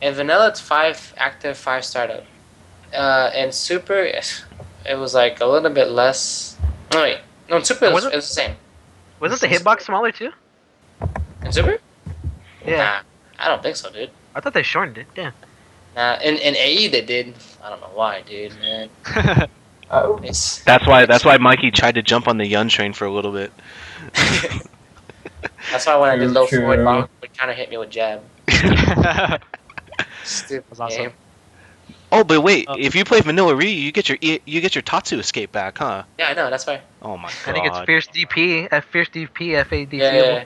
In vanilla, it's 5 active, 5 startup. In super, it was like a little bit less. No wait, no. In super, it was the same. Wasn't the hitbox smaller too? In super? Yeah. Nah, I don't think so, dude. I thought they shortened it. Damn. In AE they did. I don't know why, dude, man. Oh, It's That's why Mikey tried to jump on the Yun train for a little bit. That's why when I did true, low forward, true. Bob would kind of hit me with jab. Stupid That's awesome. game. Oh, but wait, Oh. if you play Vanilla Ryu, you get your Tatsu escape back, huh? Yeah, I know. That's why. Oh my I think it's god. Fierce DP, Fierce DP, FADC. Yeah.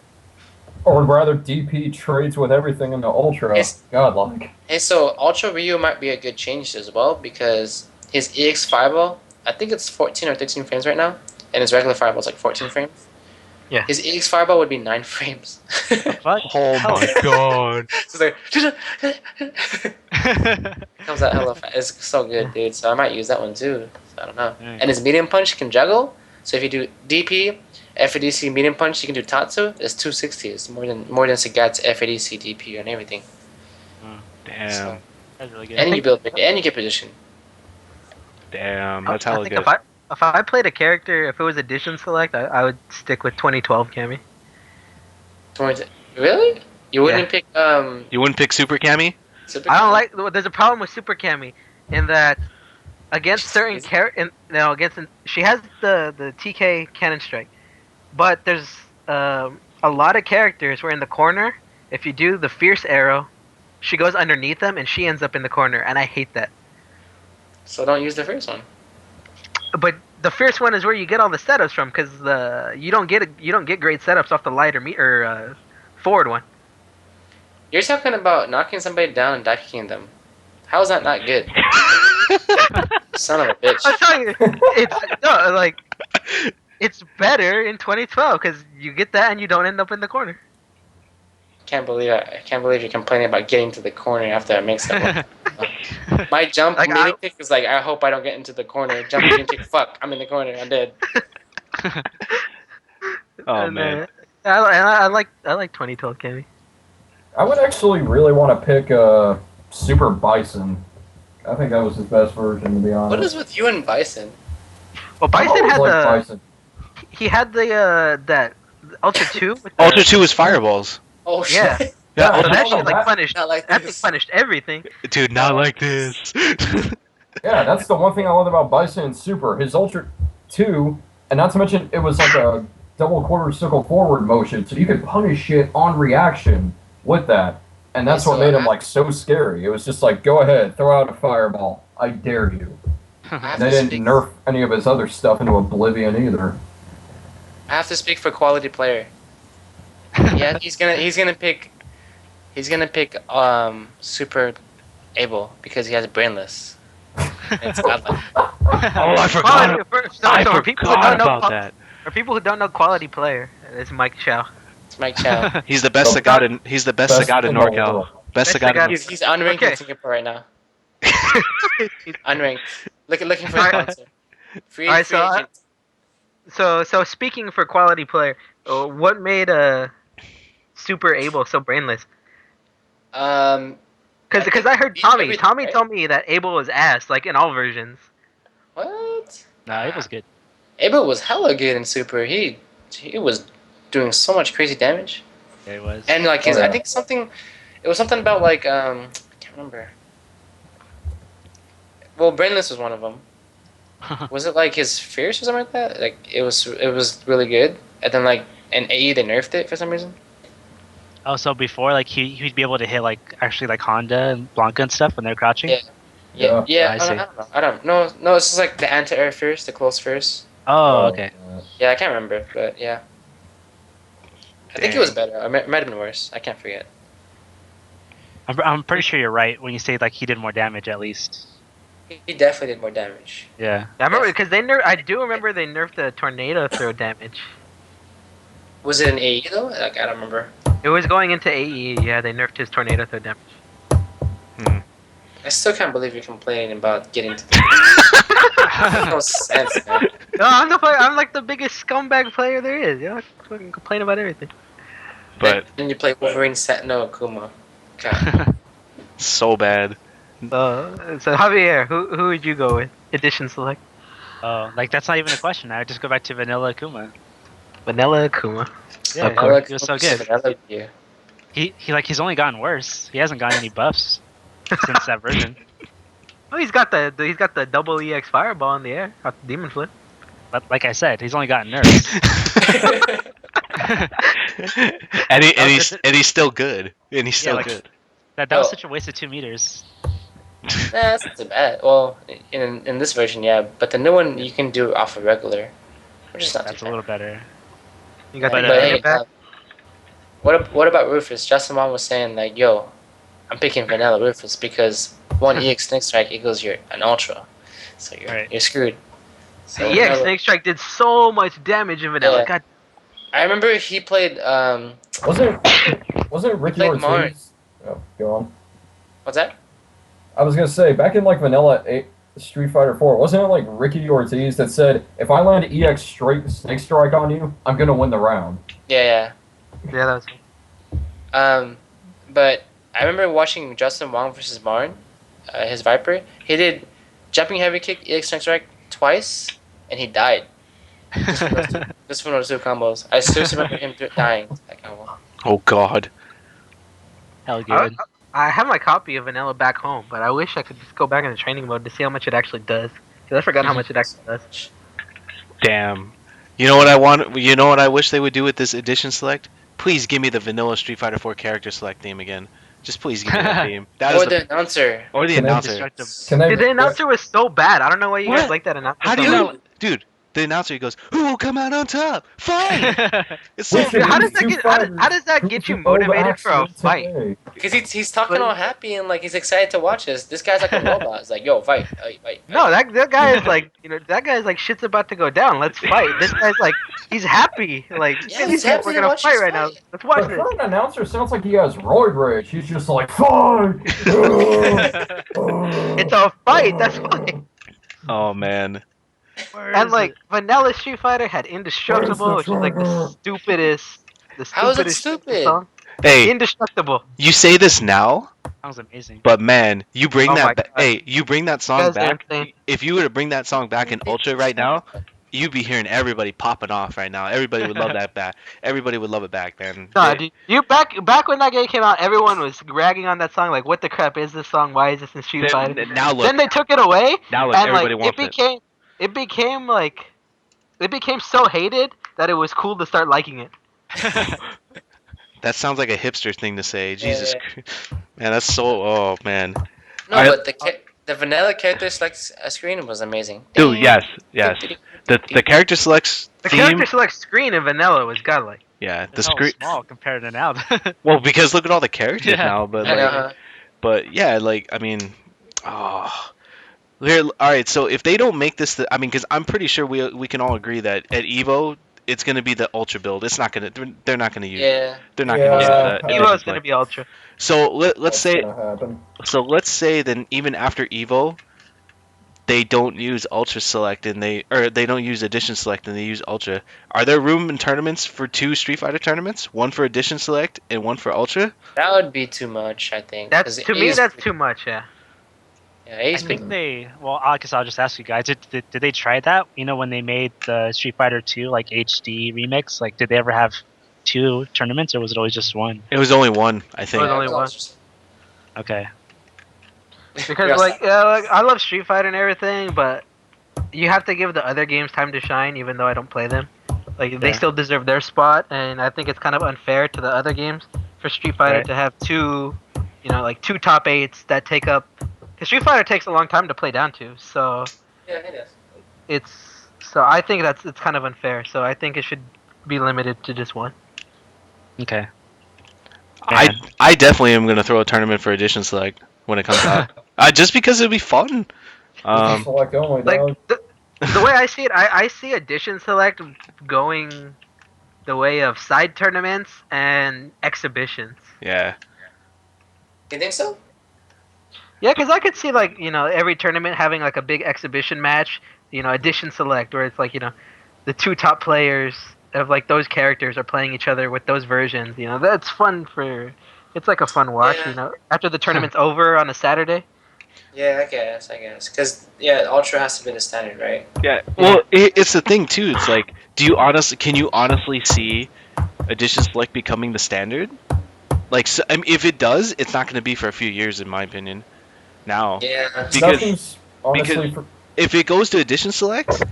Or rather, DP trades with everything in the Ultra. It's- Godlike. Hey, so Ultra Ryu might be a good change as well because his EX fireball, I think it's 14 or 13 frames right now, and his regular fireball is like 14 frames. Yeah. His EX fireball would be 9 frames. Fuck. Oh my god. So it's like comes out hella fast. It's so good, dude. So I might use that one too. So I don't know. Mm. And his medium punch can juggle. So if you do DP, FADC medium punch, you can do Tatsu. It's 260. It's more than Sagat's FADC DP and everything. Damn. That's really good. And you build and you get position. Damn. That's I hella think good. if I played a character, if it was edition select, I would stick with 2012 Cammy. Really? You wouldn't pick You wouldn't pick Super Cammy? Super I don't like. There's a problem with Super Cammy in that against certain she has the TK cannon strike, but there's a lot of characters where in the corner, if you do the fierce arrow, she goes underneath them and she ends up in the corner, and I hate that. So don't use the first one. But the fierce one is where you get all the setups from, because you don't get great setups off the lighter forward one. You're talking about knocking somebody down and dive kicking them. How is that not good? Son of a bitch. I'm telling you, it's better in 2012 because you get that and you don't end up in the corner. I can't believe you're complaining about getting to the corner after I mix that one. My jump medium kick is like, I hope I don't get into the corner. Jump medium kick, fuck, I'm in the corner, I'm dead. Oh man. I like 2012 Cammy. I would actually really want to pick Super Bison. I think that was his best version, to be honest. What is with you and Bison? Well, I Bison always had liked Bison. he had the that Ultra 2. With Ultra 2 is fireballs. Oh Yeah. shit. Yeah, So Ultra that 2 shit like punished. Not like That thing this. punished everything. Dude, not like this. Yeah, that's the one thing I loved about Bison and Super. His Ultra 2, and not to mention it was like a double quarter circle forward motion, so you could punish shit on reaction with that. And that's what made him like so scary. It was just like, go ahead, throw out a fireball. I dare you. I have They to didn't speak- nerf any of his other stuff into oblivion either. I have to speak for quality player. Yeah, he's gonna pick Super Able because he has brainless. It's godlike. Oh, I forgot. For people who don't know about that. For people who don't know quality player, it's Mike Chow. It's Mike Chow. He's the best Sagat in in the NorCal. world. Best Best Sagat Sagat. in He's unranked Okay. in Singapore right now. Unranked. Looking for a sponsor. Free, Alright, free so agent. So speaking for quality player, what made Super Able so brainless? Because I heard beat Tommy everything, right? told me that Able was ass, like in all versions. What? Nah, it was good. Abel was hella good in Super. He was doing so much crazy damage. Yeah, it was. And like his, Oh, yeah. I think it was something about like I can't remember. Well, Brainless was one of them. Was it like his Fierce or something like that? Like it was really good. And then like in AE they nerfed it for some reason. Oh, so before, like, he'd be able to hit, like, actually, like, Honda and Blanca and stuff when they're crouching? Yeah. Yeah. I see. I don't know. I don't know. No, it's just like the anti-air Fierce, the close Fierce. Oh, okay. Yeah, I can't remember, but yeah. I think it was better. It might have been worse. I can't forget. I'm pretty sure you're right when you say, like, he did more damage, at least. He definitely did more damage. Yeah. I remember because I do remember they nerfed the tornado throw damage. Was it an AE though? Like I don't remember. It was going into AE. Yeah, they nerfed his tornado throw damage. I still can't believe you're complaining about getting to the no sense, man. No, I'm like the biggest scumbag player there is. You know, I fucking complain about everything. But Then you play Wolverine Sentinel Akuma. God. so bad. So Javier, who would you go with? Edition select. Oh, like, that's not even a question. I would just go back to Vanilla Akuma. Vanilla Akuma. Yeah, Of he was so good. I love you. He's only gotten worse. He hasn't gotten any buffs. since that version. Oh, he's got the double EX fireball in the air, got the demon flip. But like I said, he's only gotten nerfs. and he's still good. And he's still like- good. That Oh. was such a waste of 2 meters. Nah, that's not too bad. Well, in this version, yeah, but the new one you can do off of regular, which is not That's too a bad. little better. You got But, the But bring hey, it back. what about Rufus? Justin Wong was saying like, yo, I'm picking vanilla Rufus because one EX Snake Strike equals an Ultra, so Right. you're screwed. So The EX vanilla- Snake Strike did so much damage in vanilla. Yeah. God, I remember he played Wasn't Ricky played Ortiz? Martin. Oh, go on. what's that? I was gonna say back in like Vanilla 8, Street Fighter 4, wasn't it like Ricky Ortiz that said, "If I land EX straight Snake Strike on you, I'm gonna win the round." Yeah. yeah, that was. But I remember watching Justin Wong versus Martin, his Viper. He did jumping heavy kick, EX Snake Strike twice, and he died. Just from those two combos. I seriously remember him dying that combo. Oh God. Hell good. I have my copy of vanilla back home, but I wish I could just go back in the training mode to see how much it actually does. Because I forgot how much it actually does. Damn. You know what I want? You know what I wish they would do with this edition select? Please give me the vanilla Street Fighter 4 character select theme again. Just please give me that theme. That Or is the announcer. or the Can I announcer. Destructive. Can they? The announcer was so bad. I don't know why you guys What? like that announcer. How do so you much. know, dude? The announcer he goes, "Who will come out on top? Fight!" It's so We should good. How does use that two get? fighters. How does that get you motivated for a fight? Today. Because he's talking all happy and like he's excited to watch this. This guy's like a robot. It's like, yo, fight. No, that guy is like, that guy's like, shit's about to go down. Let's fight. This guy's like, he's happy. Like, Yeah, yeah, he's happy we're to gonna watch fight this right now. fight. Let's watch But this. for an announcer, sounds like he has roid rage. He's just like, fight! It's a fight. That's why. Oh man. And like, Vanilla Street Fighter had Indestructible, which is like the stupidest. How is it stupid? Song. Hey, Indestructible. you say this now, Sounds amazing. but man, you bring Oh my that. God. Hey, you bring that song Guys are back. insane. If you were to bring that song back in Ultra right now, you'd be hearing everybody popping off right now. Everybody would love that back. Everybody would love it back, man. Nah, They- dude, you back when that game came out, everyone was ragging on that song. Like, what the crap is this song? Why is this in Street Fighter? now look, Then they took it away, now look, and everybody like wants it. it became so hated that it was cool to start liking it. That sounds like a hipster thing to say. Yeah, Jesus, yeah. Christ. Man, that's so. Oh man, No, I- but the vanilla character select screen was amazing. dude, yes. The character selects The theme. character select screen in vanilla was godlike. Yeah, the The screen. small compared to now. Well, because look at all the characters Yeah. now, but I like, know, huh? but yeah, like I mean, oh, here. All right, so if they don't make this, I mean, because I'm pretty sure we can all agree that at Evo it's gonna be the Ultra build. It's not gonna. They're not gonna use. Yeah. They're not Yeah. gonna use Yeah. that. Yeah. Evo is gonna be ultra. So let's That's say. gonna happen. So let's say then even after Evo, they don't use Ultra Select and they don't use Edition Select and they use Ultra. Are there room in tournaments for 2 Street Fighter tournaments? One for Edition Select and one for Ultra? That would be too much, I think. That's 'cause to me. A's That's pretty- too much. Yeah. Yeah, I A's think pretty- they. Well, I guess I'll just ask you guys. Did they try that? You know, when they made the Street Fighter 2 like HD remix, like did they ever have 2 tournaments or was it always just one? It was only one, I think. It was only one. Okay. Because Yes. like I love Street Fighter and everything, but you have to give the other games time to shine, even though I don't play them. Like they Yeah. still deserve their spot, and I think it's kind of unfair to the other games for Street Fighter Right. to have two top 8s that take up. Because Street Fighter takes a long time to play down to, so Yeah, it is. I think it's kind of unfair. So I think it should be limited to just one. Okay. I definitely am gonna throw a tournament for Edition Select when it comes out. Just because it'd be fun. Select only, Like dog. the way I see it, I see Edition Select going the way of side tournaments and exhibitions. Yeah. You think so? Yeah, because I could see like every tournament having like a big exhibition match. Edition Select where it's like the 2 top players of like those characters are playing each other with those versions. That's fun for. It's like a fun watch. Yeah. After the tournament's over on a Saturday. Yeah, I guess. Because, Ultra has to be the standard, right? Yeah. Well, it's the thing too. It's like, can you honestly see Edition Select becoming the standard? Like, so, I mean, if it does, it's not going to be for a few years, in my opinion. now. Yeah. Because Nothing's honestly because if it goes to edition select,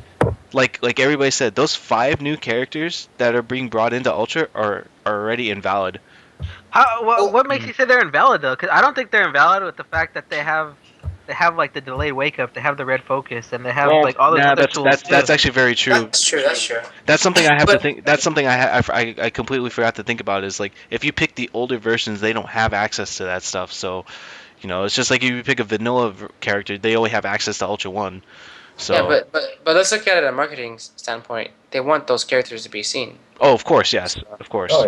like everybody said, those 5 new characters that are being brought into Ultra are already invalid. What makes you say they're invalid though? Because I don't think they're invalid with the fact that they have like the delayed wake up, they have the red focus, and they have like all those Nah, other that's tools too. that's actually very true. That's true. That's true. That's something I have to But- think. That's something I completely forgot to think about. Is like if you pick the older versions, they don't have access to that stuff. So, it's just like if you pick a vanilla character, they only have access to Ultra One. So, Yeah, but let's look at it at a marketing standpoint. They want those characters to be seen. oh, of course, yes, of course. Oh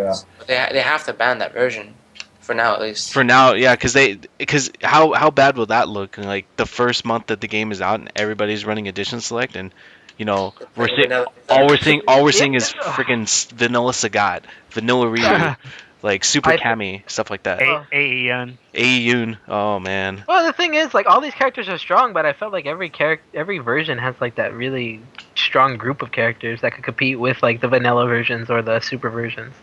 yeah. They have to ban that version, for now at least. For now, yeah, because how bad will that look? Like the first month that the game is out and everybody's running edition select, and we're seeing all we're seeing is freaking vanilla Sagat, vanilla Ryu, like Super Kami, stuff like that. Aeon. Aeon, oh man. Well, the thing is, like all these characters are strong, but I felt like every version has like that really strong group of characters that could compete with like the vanilla versions or the super versions.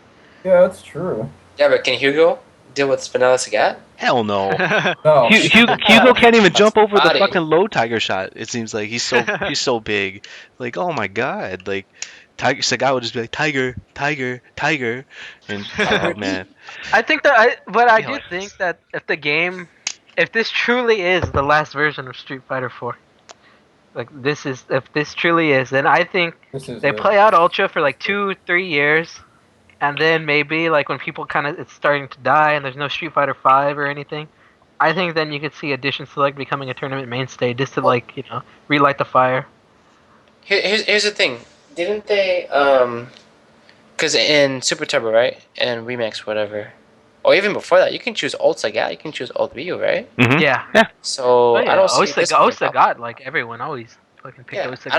Yeah, that's true. Yeah, but can Hugo deal with Vanilla Sagat? Hell no. No. Hugo can't even jump over the body. fucking low tiger shot. It seems like he's so big. Like, oh my god, like Tiger Sagat would just be like tiger, tiger, tiger, and oh man. I think that I do Hilarious. think that if this truly is the last version of Street Fighter 4, like if this truly is, then I think This is they it. play out Ultra for like 2-3 years, and then maybe like when people it's starting to die and there's no Street Fighter 5 or anything, I think then you could see Edition Select becoming a tournament mainstay just to like relight the fire. Here's the thing. Didn't they because in Super Turbo, right, and Remix, whatever, or even before that, you can choose Alt Sagat, you can choose Alt Ryu, right? Mhm. Yeah. So I don't see this being a problem. Osagat, like everyone always fucking picked Yeah, Osagat. I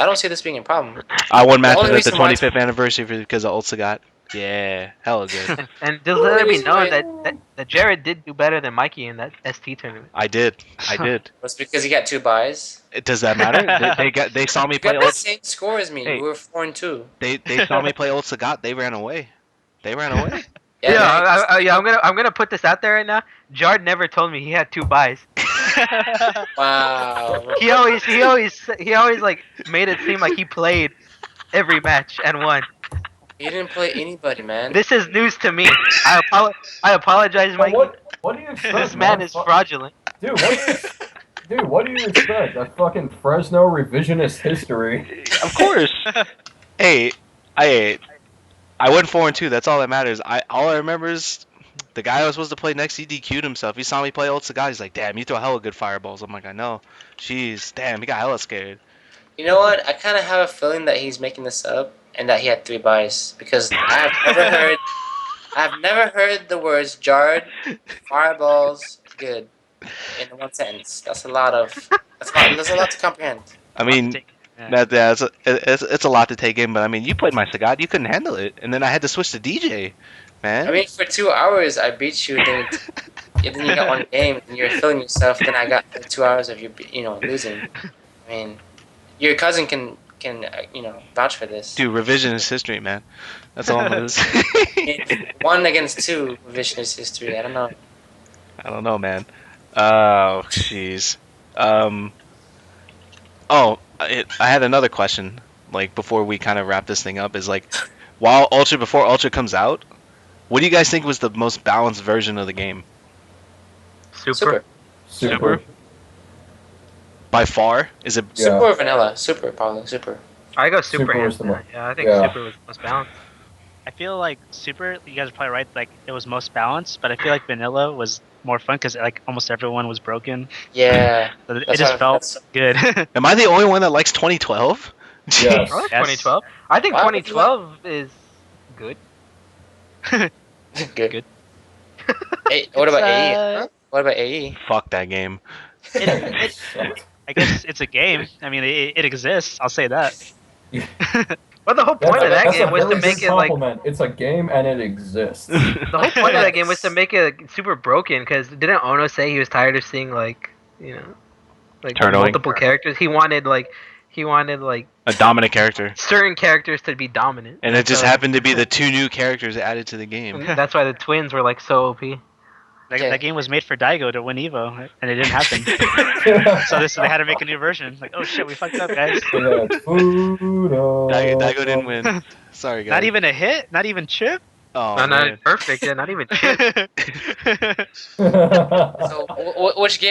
don't see this being a problem. I won matches only at the reason why 25th anniversary because of Old Sagat. Yeah, hella good. And just let it be known that Jared did do better than Mikey in that ST tournament. I did. Was because he got 2 buys. Does that matter? They saw me You play got the Old. same score as me. Hey. We were 4-2. They saw me play Old Sagat. They ran away. Yeah, I'm gonna put this out there right now. Jared never told me he had 2 buys. Wow. He always like made it seem like he played every match and won. He didn't play anybody, man. This is news to me. I apologize, But Mikey. what do you expect? This man is fraudulent. Dude, what do you expect? That fucking Fresno revisionist history. Of course. Hey, I went 4-2. That's all that matters. All I remember is the guy I was supposed to play next. He DQ'd himself. He saw me play Old Sagat. He's like, "Damn, you throw hella good fireballs." I'm like, "I know." Jeez, damn, he got hella scared. You know what? I kind of have a feeling that he's making this up and that he had 3 buys because I've never heard the words jarred, fireballs, good in one sentence. That's a lot to comprehend. I mean, it's a lot to take in, but I mean, you played my Sagat. You couldn't handle it, and then I had to switch to DJ, man. I mean, for 2 hours I beat you, then you got 1 game, and you're feeling yourself. Then I got 2 hours of you losing. I mean, your cousin can vouch for this. Dude, revisionist history, man. That's all I'm gonna say. 1 against 2 revisionist history. I don't know. I don't know, man. Oh, jeez. I had another question. Like before we kind of wrap this thing up, is like, before Ultra comes out, what do you guys think was the most balanced version of the game? Super. By far, is it? Yeah. Super or vanilla? Super, probably. Super. I go Super Super hands was the down. most- Yeah, I think yeah. Super was the most balanced. I feel like Super, you guys are probably right, like it was most balanced, but I feel like Vanilla was more fun because like almost everyone was broken. Yeah. So it That's just how- felt that's- good. Am I the only one that likes 2012? Yes. I like Yes. 2012. I think Wow. 2012 is good. Good. Good. Hey, what about It's, AE? Huh? What about AE? Fuck that game. it, I guess it's a game. I mean, it exists. I'll say that. But the whole point of that That's game a was to very make good it like compliment. It's a game and it exists. the whole point of that game was to make it super broken. Because didn't Ono say he was tired of seeing like Turtling. multiple characters? He wanted A dominant character. certain characters to be dominant. And it just So- happened to be the 2 new characters added to the game. That's why the twins were like so OP. That game was made for Daigo to win Evo, and it didn't happen. So they had to make a new version. Like, oh shit, we fucked up, guys. Daigo didn't win. Sorry, guys. Not even a hit, not even chip. Oh No, man. not perfect. Yeah, not even chip. So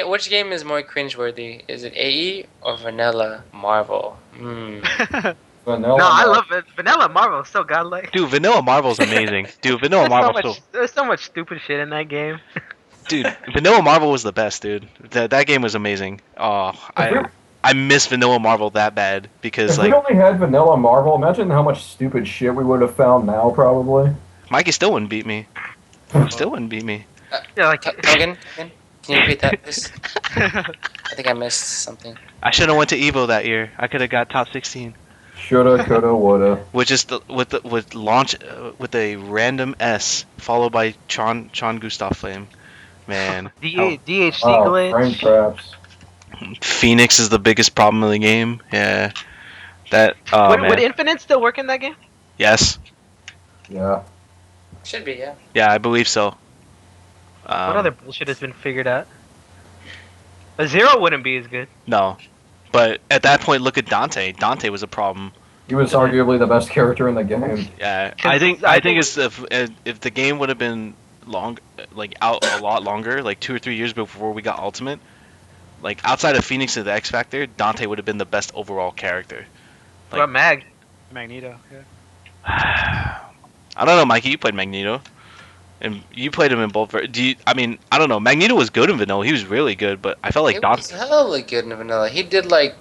which game is more cringeworthy? Is it AE or Vanilla Marvel? Vanilla No, I Marvel. love it. Vanilla Marvel is so godlike. Dude, Vanilla Marvel's amazing. Dude, Vanilla Marvel. There's so much stupid shit in that game. Dude, Vanilla Marvel was the best, dude. That game was amazing. Oh, I miss Vanilla Marvel that bad because If we like only had Vanilla Marvel, imagine how much stupid shit we would have found now, probably. Mikey still wouldn't beat me. Still wouldn't beat me. Yeah, like Logan, can you repeat that, please? I think I missed something. I should have went to Evo that year. I could have got top 16. Shoulda, coulda, woulda. Which is with launch with a random S followed by Chon Gustav Flame. Man, DHC Oh, frame glitch. traps. Phoenix is the biggest problem in the game. Yeah, that. Would Infinite still work in that game? Yes. Yeah. Should be, yeah. Yeah, I believe so. What other bullshit has been figured out? A Zero wouldn't be as good. No, but at that point, look at Dante. Dante was a problem. He was arguably the best character in the game. Yeah, I I think think- it's if the game would have been out a lot longer, like 2 or 3 years before we got Ultimate, like outside of Phoenix and the X Factor, Dante would have been the best overall character. What about Mag? Magneto. Yeah. I don't know, Mikey. You played Magneto, and you played him in both. I mean, I don't know. Magneto was good in Vanilla. He was really good, but I felt like It was Dante. hella good in Vanilla. He did like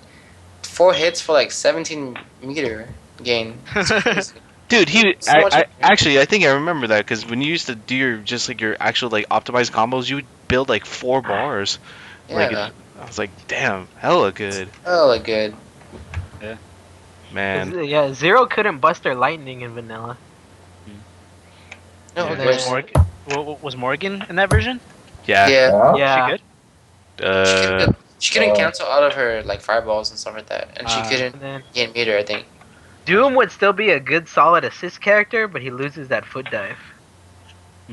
4 hits for like 17 meter gain. It's crazy. Dude, So much- actually, I think I remember that because when you used to do your actual like optimized combos, you would build like 4 bars. Like Yeah, I was like, damn, hella good, hella good. man. Yeah, Zero couldn't bust their lightning in Vanilla. No, Yeah. there's- Was Morgan in that version? Yeah. yeah. Yeah. She good? She couldn't Uh, cancel out of her like fireballs and stuff like that, and she Uh, couldn't And then gain meter. I think. Doom would still be a good solid assist character, but he loses that foot dive.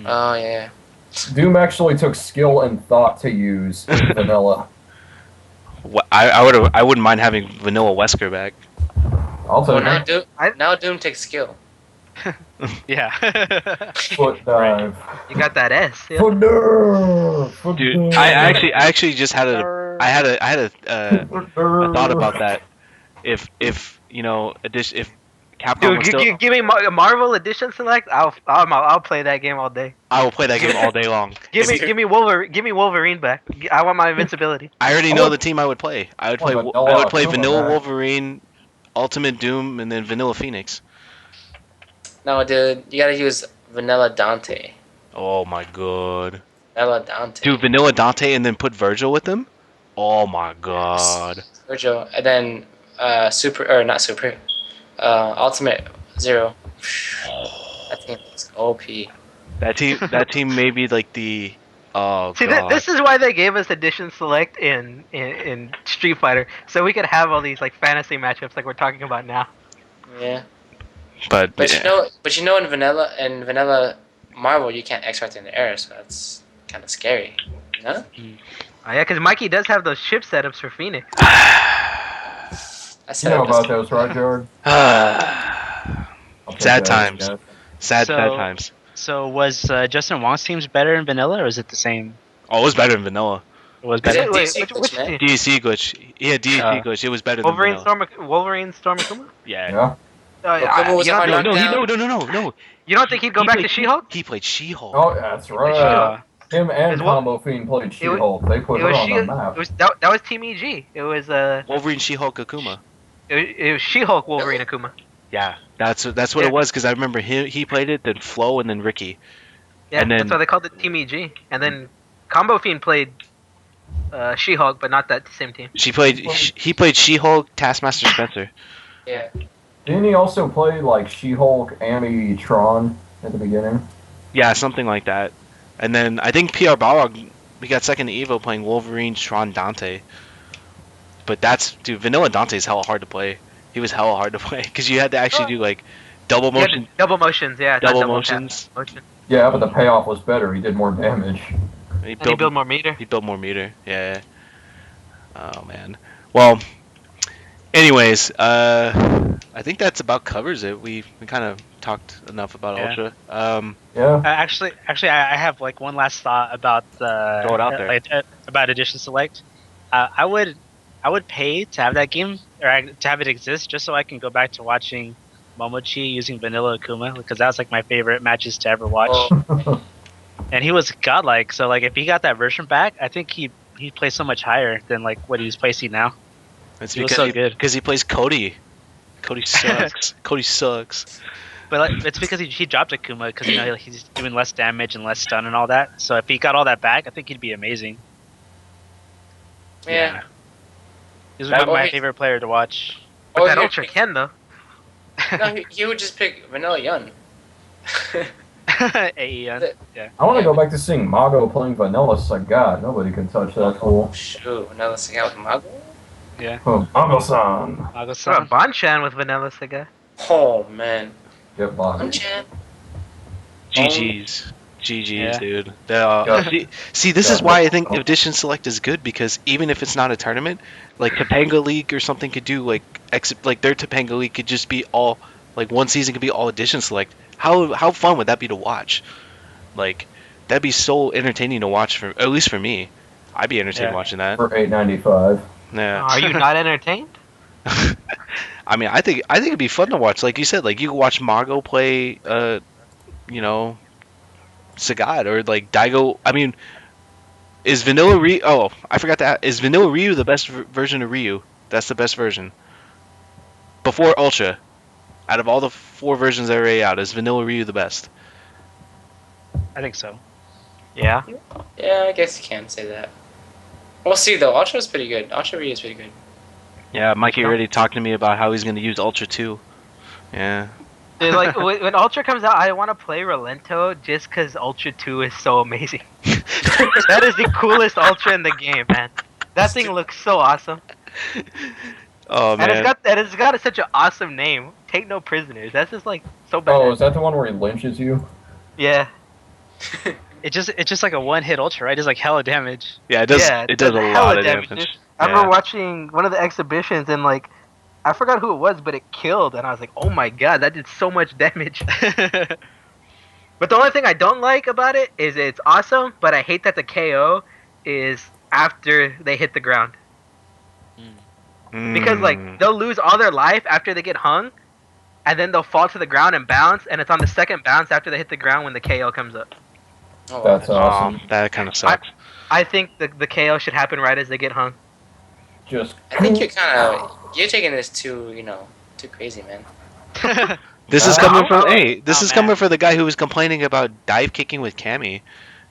Oh yeah. Doom actually took skill and thought to use in Vanilla. I wouldn't mind having Vanilla Wesker back. I'll Well, take it. now Doom takes skill. Yeah. Foot dive. You got that S. Yeah. Foot dive. Foot Dude, dive. I actually just had I had a thought about that. If if Capcom Dude, was still, give me a Marvel Edition Select. I'll play that game all day. I will play that game all day long. Give me Wolverine back. I want my invincibility. I already know the team I would play. I would play Vanilla Vanilla Akuma, Wolverine, Ultimate Doom, and then Vanilla Phoenix. No, dude, you gotta use Vanilla Dante. Oh my god. Vanilla Dante. Dude, Vanilla Dante and then put Virgil with him? Oh my god. Virgil, and then Ultimate Zero. That team is OP. That team may be like the See, god. this is why they gave us Edition Select in Street Fighter, so we could have all these like fantasy matchups like we're talking about now. Yeah. But But you know in Vanilla Marvel you can't extract in the air, so that's kind of scary. No? Oh, yeah, because Mikey does have those ship setups for Phoenix. I You said know it about those, right, Jared? I'll take Sad those, times. guys. sad So- times. So was Justin Wong's teams better in Vanilla, or is it the same? Oh, it was better in Vanilla. It was Is better. it Wait, DC which glitch, man? team? DEC glitch. Yeah, DEC glitch. It was better than Wolverine Vanilla. Storm Akuma? Yeah. Yeah. Akuma was you, a hard don't, No. you don't think he'd go He back played- to She-Hulk? He played She-Hulk. Oh, that's right. Uh, Him and Is what- Combo Fiend played was- She-Hulk. They put It her was on She. the map. It was that was Team EG. It was Wolverine, She-Hulk, Akuma. it was She-Hulk, Wolverine, Akuma. Yeah, that's what Yeah. it was because I remember he played it, then Flo, and then Ricky. Yeah, And then- that's why they called it Team EG. And then Combo Fiend played She-Hulk, but not that same team. He played She-Hulk, Taskmaster Spencer. Yeah. Didn't he also play like She-Hulk, Annie, Tron at the beginning? Yeah, something like that. And then I think PR Balrog, we got second to Evo playing Wolverine, Tron, Dante. But Vanilla Dante's hella hard to play. He was hella hard to play because you had to actually do like double Yeah, motion. double motions, yeah. not Double tap motions. motion. Yeah, but the payoff was better. He did more damage. He And you build more meter. He built more meter. Yeah. Oh man. Well, anyways, I think that's about covers it. We kind of talked enough about Yeah. Ultra. Yeah. I have like one last thought about the Throw it out there. about Edition Select. I would pay to have that game to have it exist just so I can go back to watching Momochi using Vanilla Akuma because that was like my favorite matches to ever watch, Oh. and he was godlike. So like if he got that version back, I think he'd play so much higher than like what he's placing now. It's He was because so good. because he plays Cody. Cody sucks. Cody sucks. But like, it's because he dropped Akuma because he's doing less damage and less stun and all that. So if he got all that back, I think he'd be amazing. Yeah. He's That one of my always- favorite player to watch. But Oh, that he- Ultra can though. No, he would just pick Vanilla Yun. AEN. Yeah. I want to go back to seeing Mago playing Vanilla Sagat. Nobody can touch that fool. Shoot, Vanilla Sagat with Mago? Mago-san. Bro, Mago-san. Bonchan with Vanilla Saga. Oh, man. Get bodied. Chan. GG's. GG's, Yeah. dude. Yeah. See, this is Yeah. why I think Edition Select is good because even if it's not a tournament, like Topanga League or something could do like their Topanga League could just be all like one season could be all Edition Select. How fun would that be to watch? Like that'd be so entertaining to watch for at least for me. I'd be entertained Yeah. watching that. For $8.95. Yeah. Are you not entertained? I mean, I think it'd be fun to watch. Like you said, like you could watch Mago play, Sagat or like Daigo. I mean, is Vanilla Ryu? Oh, I forgot that. Is Vanilla Ryu the best version of Ryu? That's the best version. Before Ultra, out of all the 4 versions that are already out, is Vanilla Ryu the best? I think so. Yeah. Yeah, I guess you can say that. We'll see, though. Ultra's pretty good. Ultra Ryu is pretty good. Yeah, Mikey already talked to me about how he's going to use Ultra 2. Yeah. Dude, like when Ultra comes out, I want to play Rolento just because Ultra 2 is so amazing. That is the coolest Ultra in the game, man. That thing looks so awesome. Oh And man. it's got such an awesome name. Take no prisoners. That's just like so bad. Oh, is that the one where he lynches you? Yeah. It's just like a one-hit ultra, right? It does like hella damage. Yeah, it does. Yeah, it does a hella lot of damage, damage. dude. I remember watching one of the exhibitions and like I forgot who it was, but it killed, and I was like, "Oh my god, that did so much damage." But the only thing I don't like about it is it's awesome, but I hate that the KO is after they hit the ground. Because like they'll lose all their life after they get hung, and then they'll fall to the ground and bounce, and it's on the second bounce after they hit the ground when the KO comes up. Oh, That's awesome. That kind of sucks. I think the KO should happen right as they get hung. Just. I think you're taking this too crazy, man. This is Oh, coming from oh, man. coming from the guy who was complaining about dive kicking with Cammy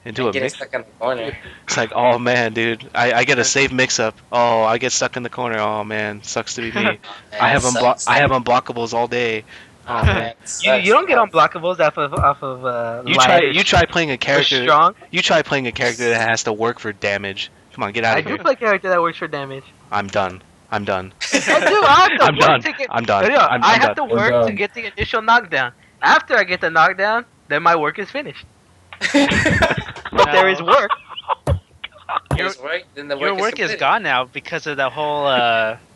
into a Getting mix. stuck in the corner. It's like, oh man, dude, I get a safe mix up. Oh, I get stuck in the corner. Oh man, sucks to be me. Man, I have sucks. unblockables all day. Oh man. Man, You don't get unblockables off of You try playing a or character. strong. You try playing a character that has to work for damage. Come on, get out I of do here. play a character that works for damage. I'm done. I do. I have to I'm work done. to get. I'm done. Yeah, I'm I have done. to We're work to done. get the initial knockdown. After I get the knockdown, then my work is finished. But there is work. Yours work, then the Your work work is completed. gone now because of the whole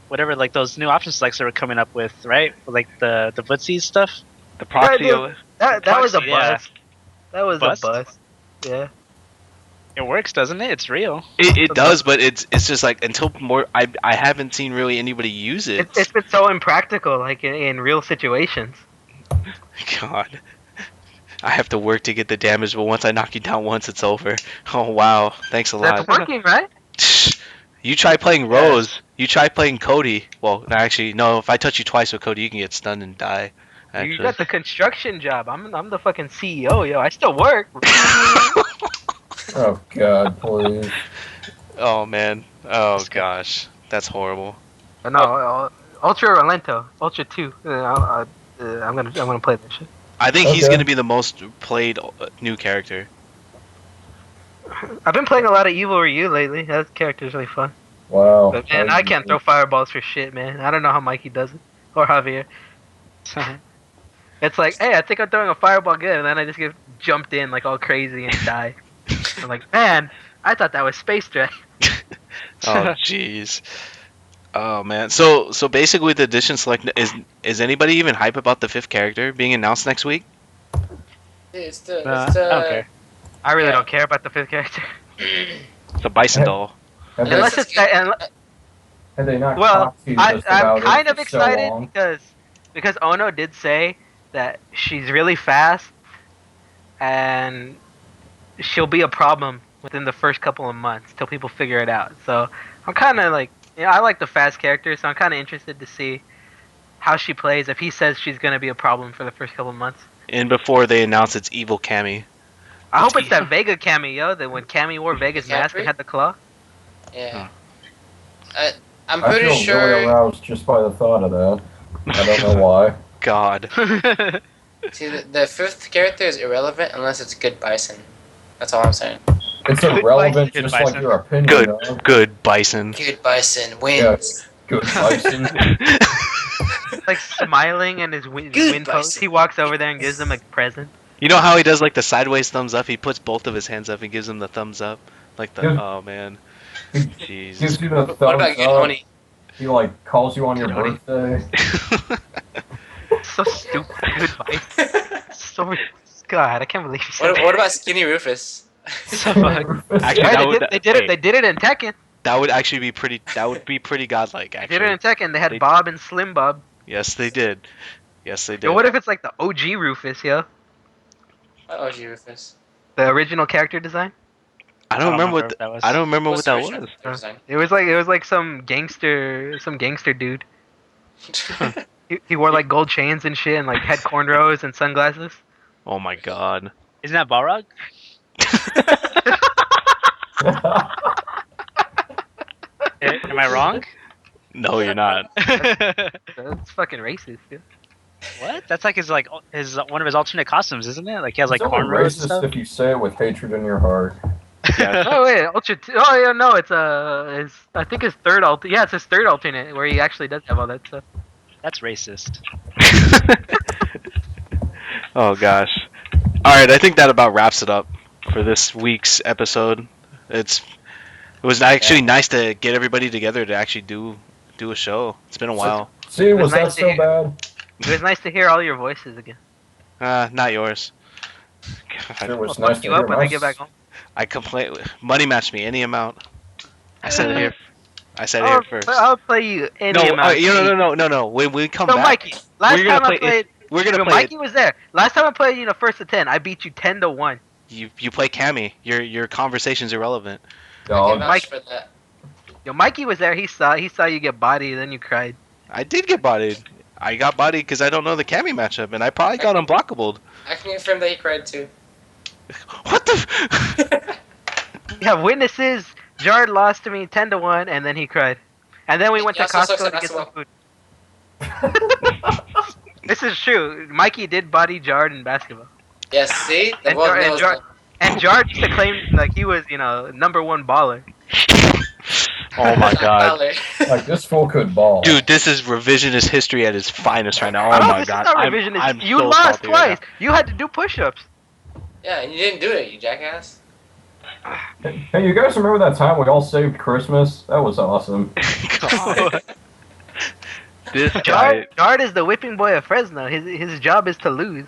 whatever, like those new option selects that we're coming up with, right? Like the footsie stuff. The proxy. Yeah, that was a Proxy, yeah. bust. That was Bust? a bust. Yeah. It works, doesn't it? It's real. It does, but it's just like until more. I haven't seen really anybody use it. It's been so impractical, like in real situations. God. I have to work to get the damage, but once I knock you down once, it's over. Oh wow, thanks a That's lot. working, right? You try playing Rose. You try playing Cody. Well, actually, no. If I touch you twice with Cody, you can get stunned and die. You Actually. got the construction job. I'm the fucking CEO, yo. I still work. Oh God, please. Oh man. Oh gosh, that's horrible. But no, Ultra Rolento, Ultra 2. I'm gonna play that shit. I think he's Okay. gonna be the most played new character. I've been playing a lot of Evil Ryu lately. That character's really fun. Wow. But man, I can't throw fireballs for shit, man. I don't know how Mikey does it. Or Javier. It's like, hey, I think I'm throwing a fireball good, and then I just get jumped in like all crazy and die. I'm like, man, I thought that was Space Dragon. Oh jeez. Oh man. So basically with the edition select is anybody even hype about the fifth character being announced next week? It's the I don't care. I really Yeah. don't care about the fifth character. It's a bison doll. Have they, Unless it's that. have they not Well, teased us I'm about kind it of for so excited long? because Ono did say that she's really fast and she'll be a problem within the first couple of months till people figure it out. So I'm kind of like, I like the fast character, so I'm kind of interested to see how she plays. If he says she's gonna be a problem for the first couple of months, And before they announce it's evil Cammy. I hope it's that Vega cameo that when Cammy wore Vega's mask and Capri? had the claw. Yeah. Huh. I'm I pretty feel sure. really aroused just by the thought of that. I don't know why. God. See, the fifth character is irrelevant unless it's good bison. That's all I'm saying. It's irrelevant, Good just bison. like your opinion. Good. Dog. Good bison. Good bison wins. Good bison. Like smiling and his Good wind pose. bison. He walks over there and gives them a present. You know how he does like the sideways thumbs up? He puts both of his hands up and gives him the thumbs up. Like the Good. oh man. He Jesus. gives you the What thumbs about good up. Oni? He like calls you on your Tony. birthday. So stupid. Good bison. So God, I can't believe you said What about Skinny Rufus? So fuck. Actually, Right, that they, would- did, they did it. They did it in Tekken. That would actually be pretty. That would be pretty godlike. They did it in Actually. Tekken. They had They- Bob and Slim Bob. Yes, they did. Yes, they did. Yo, what if it's like the OG Rufus, yo? What OG Rufus? The original character design. I don't remember what. what that was. I don't remember what What's the that original was. character design? It was like some gangster dude. He wore like gold chains and shit, and like had cornrows and sunglasses. Oh my god. Isn't that Balrog? Am I wrong? No, you're not. That's fucking racist, dude. What? That's like his one of his alternate costumes, isn't it? Like he has like It's only cornrows and racist stuff. if you say it with hatred in your heart. Yeah. Oh wait, oh yeah, no, it's his. I think his third Yeah, it's his third alternate where he actually does have all that stuff. That's racist. Oh gosh. All right, I think that about wraps it up for this week's episode. It was actually nice to get everybody together to actually do a show. It's been a while. See, was nice that to so hear. bad? It was nice to hear all your voices again. Not yours. It God, was I'll nice fuck to you hear up when I my get back home. I complain. Money match me any amount. I said it here. I said it here first. I'll play you any No, amount. no. When we come So back, Mikey, last we're gonna time I play played, we're gonna yo, play Mikey was there. Last time I played you, first to 10, I beat you 10-1. You play Cammy. Your conversation's irrelevant. I can Dog. vouch Mike- for that. Yo, Mikey was there. He saw you get bodied, then you cried. I did get bodied. I got bodied because I don't know the Cammy matchup, and I probably got unblockable. I can confirm that he cried too. What the? We have witnesses. Jared lost to me 10-1, and then he cried. And then we went to He also sucks Costco at to get some food. basketball. This is true. Mikey did body Jared in basketball. Yes, see? The And world Jar- and knows Jar- that. And Jared used to claim like he was, number one baller. Oh my god. Tyler. Like, this fool could ball. Dude, this is revisionist history at its finest right now. Oh No, my this god. is not revisionist. I'm You so lost salty right twice. You had to do push-ups. Yeah, and you didn't do it, you jackass. Hey, you guys remember that time we all saved Christmas? That was awesome. now. God. This guy. Jared is the whipping boy of Fresno. His job is to lose.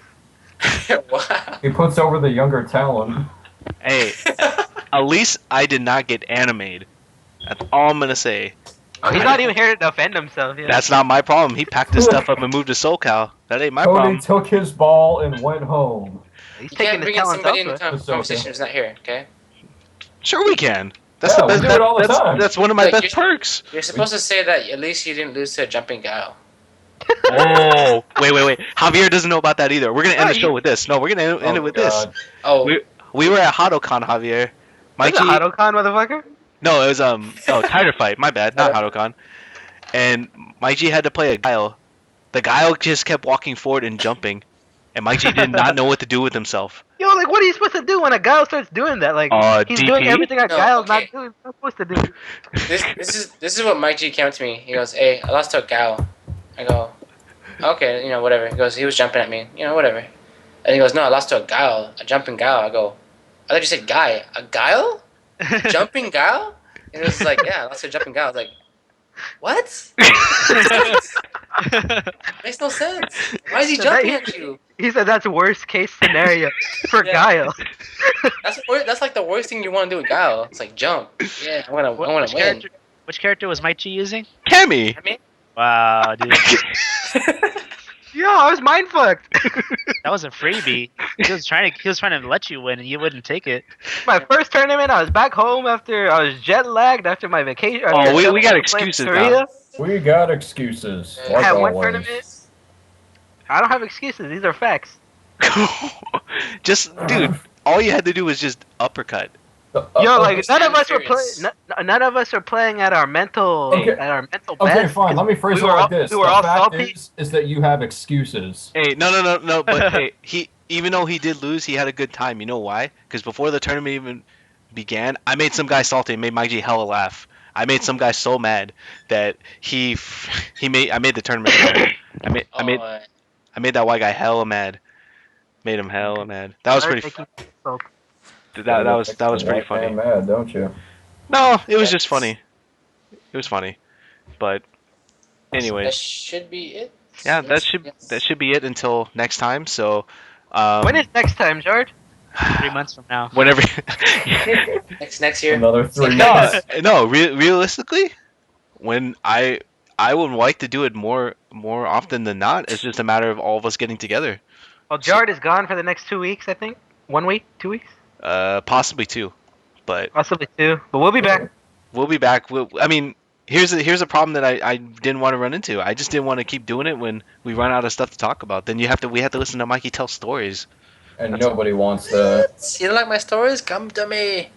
Wow. He puts over the younger talent. Hey, at least I did not get animated. That's all I'm gonna say. Oh, he's not even here to defend himself. Yeah. That's not my problem. He packed his stuff up and moved to SoCal. That ain't my Cody problem. took his ball and went home. He's You taking can't his bring in talents somebody in elsewhere. It's okay. conversation who's not here, okay? Sure we can. That's Yeah, the we best. do it all the time. That's one of my Like, best you're- perks. You're supposed to say that at least you didn't lose to a jumping guile. Oh, wait. Javier doesn't know about that either. We're gonna end the Oh, show you- with this. No, we're gonna end it with this. God. Oh, We were at Hadoukan, Javier. What's Mikey. a Hadoukan, motherfucker? No, it was Tiger Fight. My bad, not Hadoukan. And Mike G had to play a guile. The guile just kept walking forward and jumping, and Mike G did not know what to do with himself. Yo, like, what are you supposed to do when a guy starts doing that? Like, he's DP? doing everything a No, guy's okay. not doing. Not supposed to do. this is what Mike G came up to me. He goes, "Hey, I lost to a gal." I go, "Okay, whatever." He goes, "He was jumping at me, whatever." And he goes, "No, I lost to a gal, a jumping gal." I go, thought you said guy. A guile? Jumping guile? And it was like, yeah, let's say jumping guile. I was like, what? Makes no sense. Why is he So that- jumping at you? He said that's worst case scenario for Yeah. Guile. That's like the worst thing you want to do with guile. It's like jump. Yeah, I want to Which win. character was Mike G using? Cammy. I mean, Wow, dude, Yo, I was mind fucked. that was a freebie. He was trying to let you win, and you wouldn't take it. My first tournament, I was back home after I was jet lagged after my vacation. Oh, we got playing excuses now. Korea. We got excuses. I Like had one always. tournament. I don't have excuses. These are facts. Just, dude, all you had to do was just uppercut. Yo, like I'm none of us were serious. playing. None of us are playing at our mental. Okay. At our mental Okay, best. fine. Let me phrase we it were like all- this. we were The all fact salty. is that you have excuses. Hey, no. But hey, he even though he did lose, he had a good time. You know why? Because before the tournament even began, I made some guy salty and made Mike G hella laugh. I made some guy so mad that I made the tournament. I made that white guy hella mad. Made him hella mad. That was pretty. That was pretty White funny. man mad, don't you? No, it was just funny. It was funny, but that anyways, should be it. yeah, Yes. that should be it until next time. So, When is next time, George? 3 months from now. whenever. next year? Another 3 No, months. realistically, when I would like to do it more often than not. It's just a matter of all of us getting together. Well, Jard is gone for the next 2 weeks, I think. 1 week, 2 weeks, Possibly two, but possibly 2. But we'll be back. we'll be back. I mean, here's a problem that I didn't want to run into. I just didn't want to keep doing it when we run out of stuff to talk about. Then we have to listen to Mikey tell stories. And nobody wants that. You don't like my stories? Come to me.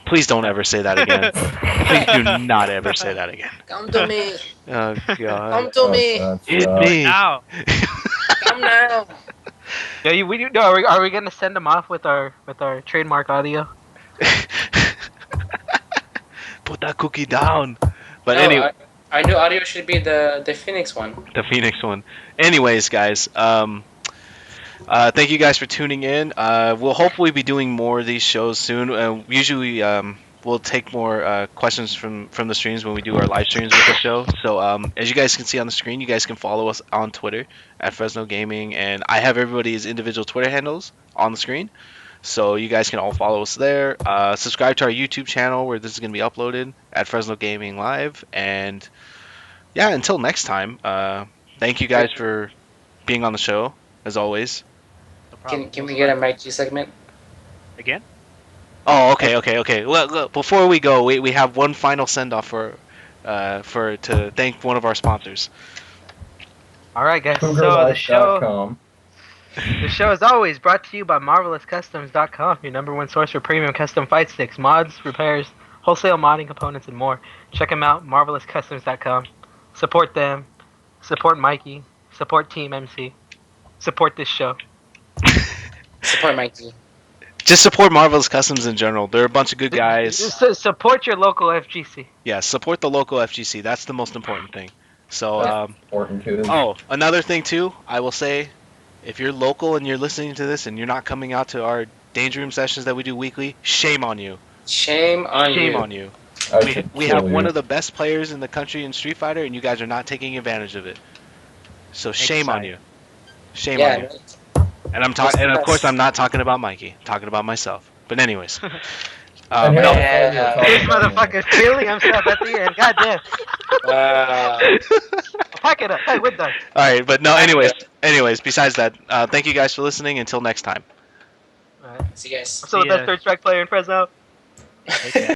Please don't ever say that again. Please do not ever say that again. Come to me. Oh god. Come to me. Hit me. Now, Come now. Yeah, are we gonna send them off with our trademark audio? Put that cookie down. But No, anyway, our new audio should be the Phoenix one. the Phoenix one. Anyways, guys, thank you guys for tuning in. We'll hopefully be doing more of these shows soon. Usually, we'll take more questions from the streams when we do our live streams with the show. So, as you guys can see on the screen, you guys can follow us on Twitter at Fresno Gaming, and I have everybody's individual Twitter handles on the screen. So you guys can all follow us there. Subscribe to our YouTube channel where this is going to be uploaded at Fresno Gaming Live. And yeah, until next time, thank you guys for being on the show, as always. no problem. Can we get a Mike G segment? Again? Oh, okay. Well, look, before we go, we have one final send off to thank one of our sponsors. All right, guys. So the show, CougarLife.com. the show is always brought to you by MarvelousCustoms.com, your #1 source for premium custom fight sticks, mods, repairs, wholesale modding components, and more. Check them out, MarvelousCustoms.com. Support them. Support Mikey. Support Team MC. Support this show. Support Mike G. Just support Marvelous Customs in general. They're a bunch of good guys. Support your local FGC. Yeah, support the local FGC. That's the most important thing. So, Important too. another thing too, I will say, if you're local and you're listening to this and you're not coming out to our Danger Room sessions that we do weekly, shame on you. Shame on Shame you. on you. I should We kill have one you. of the best players in the country in Street Fighter, and you guys are not taking advantage of it. So shame on you. Shame on you. And I'm talking, and of course I'm not talking about Mikey. I'm talking about myself. But anyways, And here no. I'm telling you, This talking about motherfucker's feeling himself at the end. Goddamn. Pack it up. Hey, we're done. All right, but no. Anyways. Besides that, thank you guys for listening. Until next time. All right. See you guys. I'm still the See ya. best third strike player in Fresno. Take care.